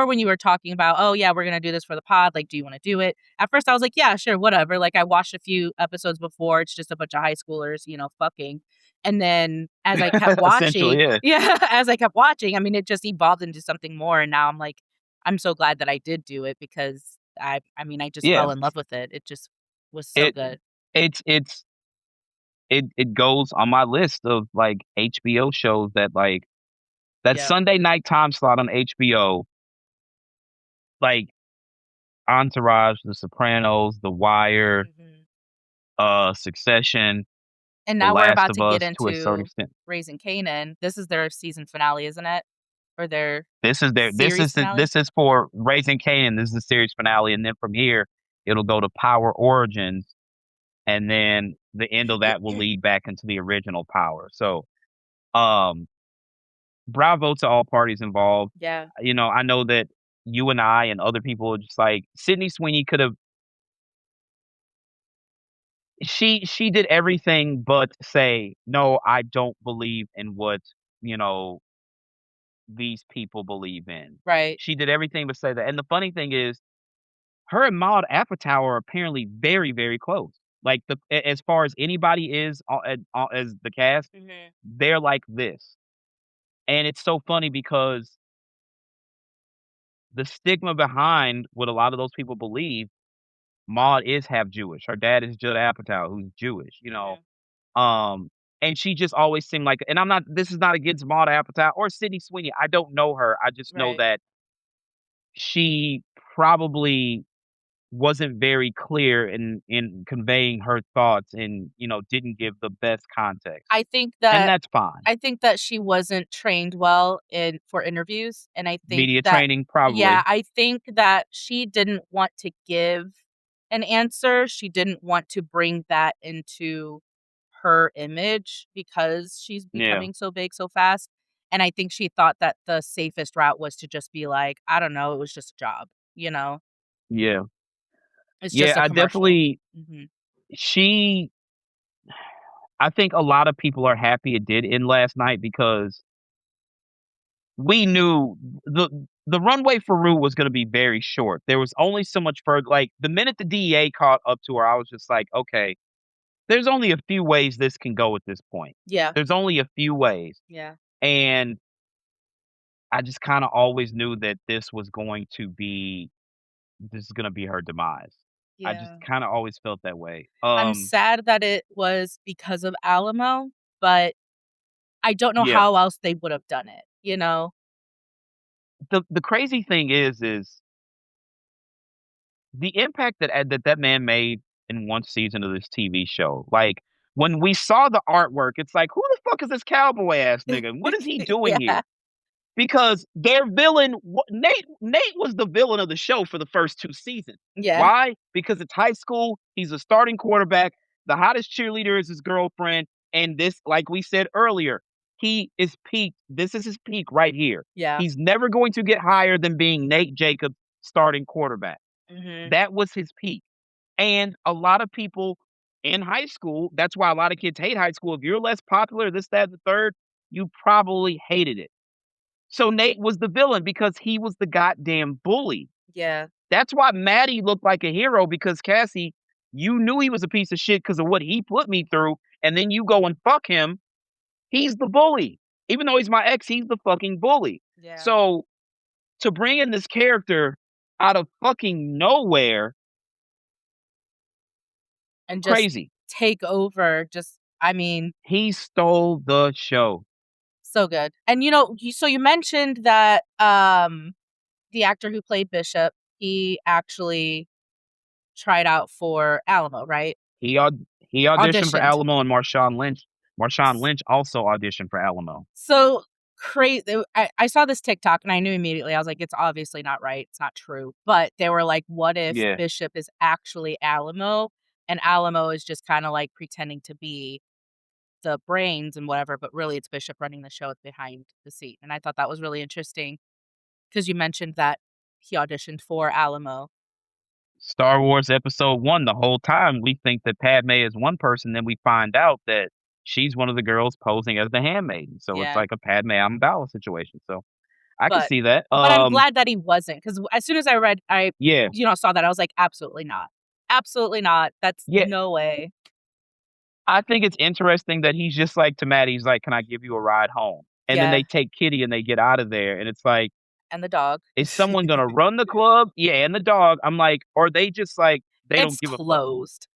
when you were talking about, "Oh, yeah, we're gonna do this for the pod, like, do you wanna do it?" At first, I was like, "Yeah, sure, whatever." Like, I watched a few episodes before, it's just a bunch of high schoolers, fucking. And then as I kept Essentially, watching yeah. yeah, as I kept watching, I mean, it just evolved into something more, and now I'm like, I'm so glad that I did do it because I just Yeah. fell in love with it. It just was so It good. it's it goes on my list of, like, HBO shows that, like that Yeah. Sunday night time slot on HBO, like, Entourage, The Sopranos, The Wire, Mhm. Succession, And The now we're Last about of to get Us to a certain into extent. Raising Kanan. This is their season finale, isn't it? Or their This series is finale? this is for Raising Kanan, this is the series finale, and then from here, it'll go to Power Origins, and then the end of that will lead back into the original Power. So, um, bravo to all parties involved. Yeah, I know that you and I and other people are just like, Sydney Sweeney could have she did everything but say, "No, I don't believe in what, you know, these people believe in." right. She did everything but say that, and the funny thing is, her and Maude Apatow are apparently very, very close. Like, as far as anybody is, as the cast, Mhm. they're like this, and it's so funny because the stigma behind what a lot of those people believe, Maude is half Jewish. Her dad is Judd Apatow, who's Jewish, Mhm. Um, and she just always seemed like, and this is not against Maude Apatow or Sydney Sweeney. I don't know her. I just know Right. that she probably wasn't very clear in conveying her thoughts and, didn't give the best context. I think And that that's fine. I think that she wasn't trained well in for interviews, and I think Media that training, yeah, probably. I think that she didn't want to give an answer. She didn't want to bring that into her image because she's Yeah. becoming so big so fast, and I think she thought that the safest route was to just be like, "I don't know, it was just a job," you know? Yeah. It's Yeah, just a I commercial. definitely Mhm. she I think a lot of people are happy it did end last night because we knew the runway for Rue was gonna be very short. There was only so much further, like, the minute the DEA caught up to her, I was just like, "Okay, there's only a few ways this can go at this point. Yeah, There's only a few ways." yeah, And I just kinda always knew that this is gonna be her demise. I just yeah. kinda always felt that way. I'm sad that it was because of Alamo, but I don't know Yeah. how else they would have done it, you know? The crazy thing is the impact that man made in one season of this TV show. Like, when we saw the artwork, it's like, "Who the fuck is this cowboy ass nigga? What is he doing Yeah, here?" Because their villain wa Nate was the villain of the show for the first 2 seasons. yeah, Why? Because it's high school, he's a starting quarterback, the hottest cheerleader is his girlfriend, and this, like we said earlier, he is peaked. This is his peak right here. yeah, He's never going to get higher than being Nate Jacobs' starting quarterback. mhm, That was his peak. And a lot of people in high school, that's why a lot of kids hate high school. If you're less popular, this, that, and the third, you probably hated it. So Nate was the villain because he was the goddamn bully. yeah, That's why Maddie looked like a hero because Cassie, you knew he was a piece of shit because of what he put me through, and then you go and fuck him. He's the bully. Even though he's my ex, he's the fucking bully. yeah, So to bring in this character out of fucking nowhere, and just crazy. take over, just I mean, He stole the show. so good. And, you mentioned that, the actor who played Bishop, he actually tried out for Alamo, right? He auditioned for Auditioned. Alamo and Marshawn Lynch. Marshawn Lynch also auditioned for Alamo. So crazy. I saw this TikTok and I knew immediately. I was like, it's obviously not right. It's not true. But they were like, what if Yeah. Bishop is actually Alamo and Alamo is just kind of like pretending to be the brains and whatever, but really it's Bishop running the show behind the scene. And I thought that was really interesting because you mentioned that he auditioned for Alamo. Star Wars Episode 1, the whole time we think that Padme is one person, then we find out that she's one of the girls posing as the handmaiden, so it's Yeah. like a Padme Amidala situation, so I could But see that, but I'm glad that he wasn't, 'cause as soon as I, yeah, saw that, I was like, "Absolutely not. Absolutely not. That's yeah, no way." I think it's interesting that he's just like to Maddie, he's like, "Can I give you a ride home?" And then Yeah, they take Kitty and they get out of there, and it's like, and the dog. is someone gonna run the club? Yeah, and the dog, I'm like, or they just like, they don't It's give a fuck. closed.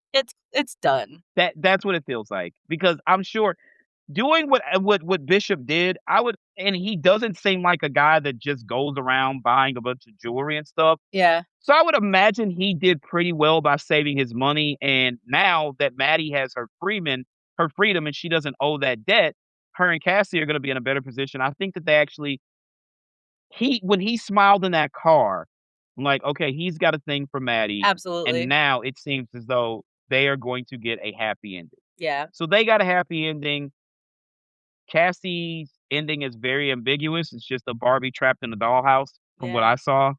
It's done. That's what it feels like, because I'm sure doing what Bishop did, I would, and he doesn't seem like a guy that just goes around buying a bunch of jewelry and stuff. Yeah, So I would imagine he did pretty well by saving his money, and now that Maddie has her freedom, and she doesn't owe that debt, her and Cassie are gonna be in a better position. I think that they actually he when he smiled in that car, I'm like, "Okay, he's got a thing for Maddie," and absolutely. now it seems as though they are going to get a happy ending. Yeah, So they got a happy ending. Cassie's ending is very ambiguous. It's just a Barbie trapped in a dollhouse from what yeah, I saw.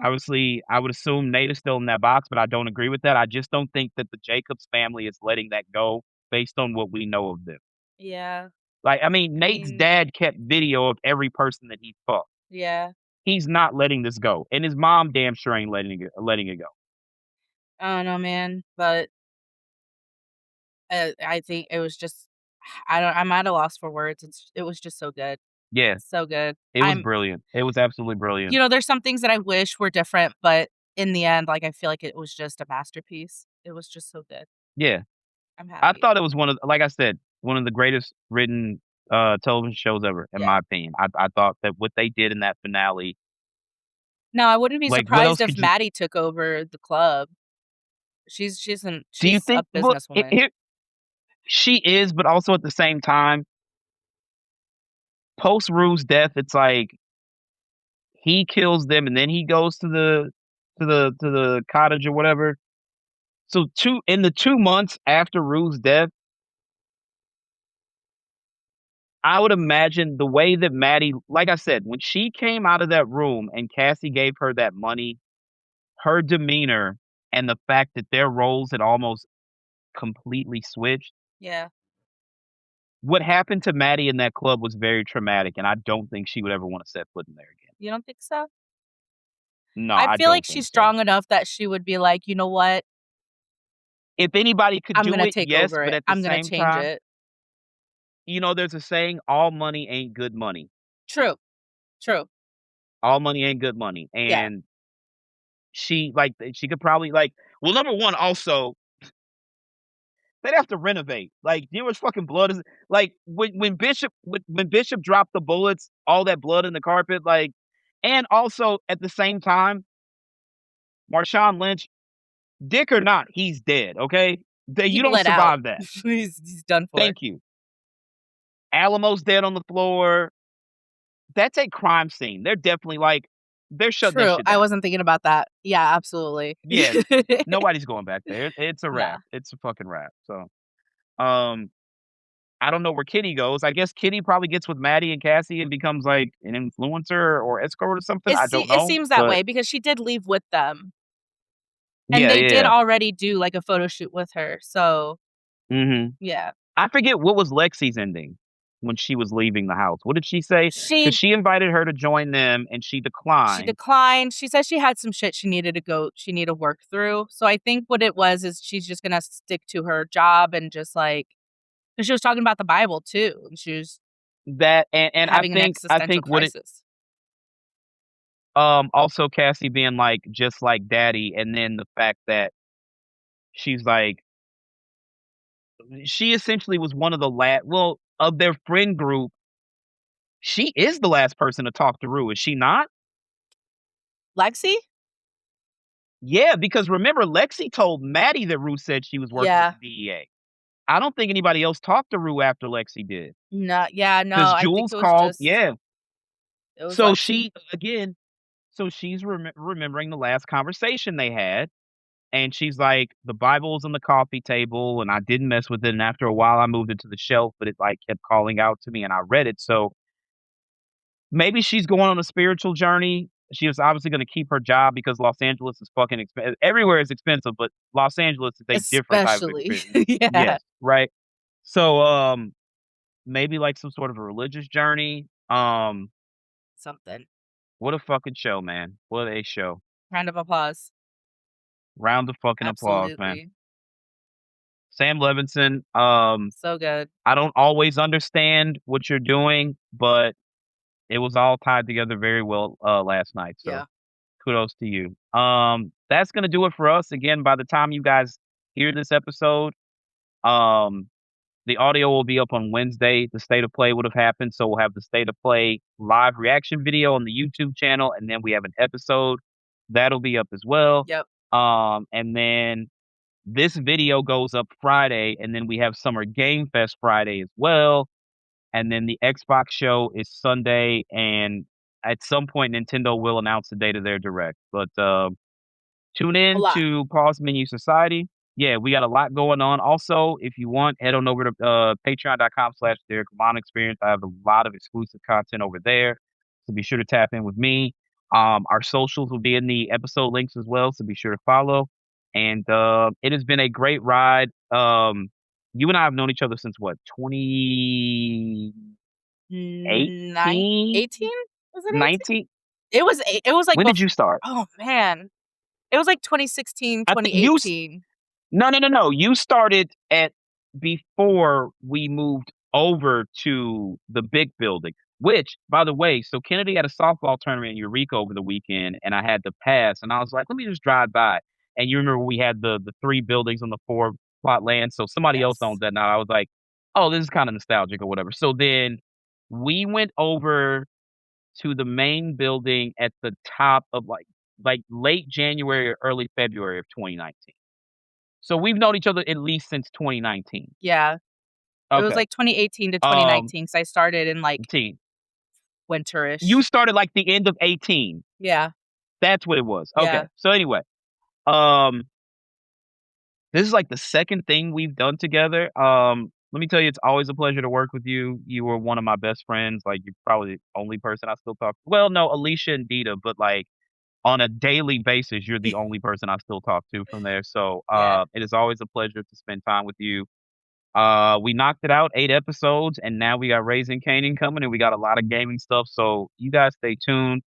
Obviously, I would assume Nate is still in that box, but I don't agree with that. I just don't think that the Jacobs family is letting that go based on what we know of them. yeah. Like, I mean, I Nate's mean, dad kept video of every person that he fucked. yeah. He's not letting this go, and his mom damn sure ain't letting it go. I don't know, man, but, I think it was just I'm at a loss for words. It was just so good. Yeah, So good. it was brilliant. It was absolutely brilliant. There's some things that I wish were different, but in the end, like, I feel like it was just a masterpiece. It was just so good. Yeah, I'm I happy. thought it was like I said, one of the greatest written, television shows ever, in Yeah. my opinion. I thought that what they did in that finale, No, I wouldn't be like, what surprised else if could you Maddie took over the club. do you She's a think well, businesswoman. she is, but also at the same time, post Rue's death, it's like he kills them and then he goes to the cottage or whatever. So 2 months after Rue's death, I would imagine the way that Maddie, like I said, when she came out of that room and Cassie gave her that money, her demeanor and the fact that their roles had almost completely switched. Yeah. What happened to Maddie in that club was very traumatic, and I don't think she would ever wanna set foot in there again. You don't think so? No, I I feel like don't she's think so. strong enough that she would be like, "You know what? If anybody could I'm do gonna it, take yes, over but it. at the I'm gonna same change time, it." there's a saying, "All money ain't good money." True. True. All money ain't good money, Yeah. and she could probably, well, number 1, also, they'd have to renovate. Like, you know how much fucking blood is like, when Bishop dropped the bullets, all that blood in the carpet, like, and also, at the same time, Marshawn Lynch, dick or not, he's dead, okay? He You don't bled out. survive that. He's done for. Thank you. Alamo's dead on the floor. That's a crime scene. They're definitely, like, they're shutting that True. shit I down. wasn't thinking about that. Yeah, absolutely. Yeah, nobody's going back there. It's a Nah. wrap. It's a fucking wrap, so, um I don't know where Kitty goes. I guess Kitty probably gets with Maddie and Cassie and becomes, like, an influencer or escort or something, I don't It know, seems that but way because she did leave with them, and yeah, they yeah, did yeah. already do, like, a photo shoot with her, so, Mhm. yeah. I forget what was Lexi's ending when she was leaving the house. What did she say? Because She she invited her to join them, and she she declined. declined. She said she had some shit she needed to work through, so I think what it was is she's just gonna stick to her job and just, like 'cause she was talking about the Bible too, and she was That and having an I existential think what it crisis. also Cassie being, like, just like daddy, and then the fact that she's like she essentially was one of the well, of their friend group, she is the last person to talk to Rue, is she not? Lexi? Yeah, because remember, Lexi told Maddie that Rue said she was working with Yeah. the DEA. I don't think anybody else talked to Rue after Lexi did. No, yeah, no, Because I think Jules called, yeah. it was So Lexi. she again, so she's remembering the last conversation they had, and she's like, "The Bible's on the coffee table, and I didn't mess with it, and after a while, I moved it to the shelf, but it, like, kept calling out to me, and I read it." So maybe she's going on a spiritual journey. She was obviously gonna keep her job because Los Angeles is fucking expensive. Everywhere is expensive, but Los Angeles is a different type of Especially. experience. Yeah. Yes, right? So, maybe like some sort of a religious journey. Something. What a fucking show, man. What a show. Round of applause. Round of fucking applause, man. Absolutely. Sam Levinson, So good. I don't always understand what you're doing, but it was all tied together very well, last night, so Yeah. kudos to you. That's gonna do it for us. Again, by the time you guys hear this episode, um, the audio will be up on Wednesday. The State of Play would have happened, so we'll have the State of Play live reaction video on the YouTube channel, and then we have an episode that'll be up as well. Yep. And then this video goes up Friday, and then we have Summer Game Fest Friday as well. And then the Xbox show is Sunday, and at some point, Nintendo will announce the date of their direct. But tune A in lot. to Pause Menu Society. Yeah, we got a lot going on. Also, if you want, head on over to patreon.com/Derrick Experience. I have a lot of exclusive content over there. So be sure to tap in with me. Our socials will be in the episode links as well, so be sure to follow. And it has been a great ride. You and I have known each other since what, 2018? 18? Was it 18? 19? It was like When did you start? oh man. It was like 2016, I think you 2018. No, no, no, no. You started at before we moved over to the big building, which, by the way, so Kennedy had a softball tournament in Eureka over the weekend, and I had to pass, and I was like, let me just drive by. And you remember we had the three buildings on the four plot land, so somebody else owns Yes. that now. I was like, oh, this is kind of nostalgic or whatever. So then we went over to the main building at the top of like late January or early February of 2019. So we've known each other at least since 2019. Yeah. It was Okay. like 2018 to Um, 2019 'cause I started in like teen. You winterish. started like the end of 18. Yeah. That's what it was. Okay. Yeah. So anyway, um, this is like the second thing we've done together. Let me tell you, it's always a pleasure to work with you. You were one of my best friends. Like you're probably the only person I still talk to. Well, no, Alicia and Dita, but like on a daily basis, you're the only person I still talk to from there. So Yeah. it is always a pleasure to spend time with you. We knocked it out, 8 episodes, and now we got Raising Kanan coming, and we got a lot of gaming stuff, so you guys stay tuned.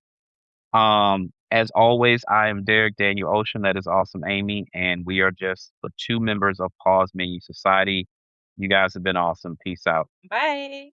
As always, I am Derek Daniel Ocean, that is Awesome Amy, and we are just the 2 members of Pause Menu Society. You guys have been awesome. Peace out. Bye.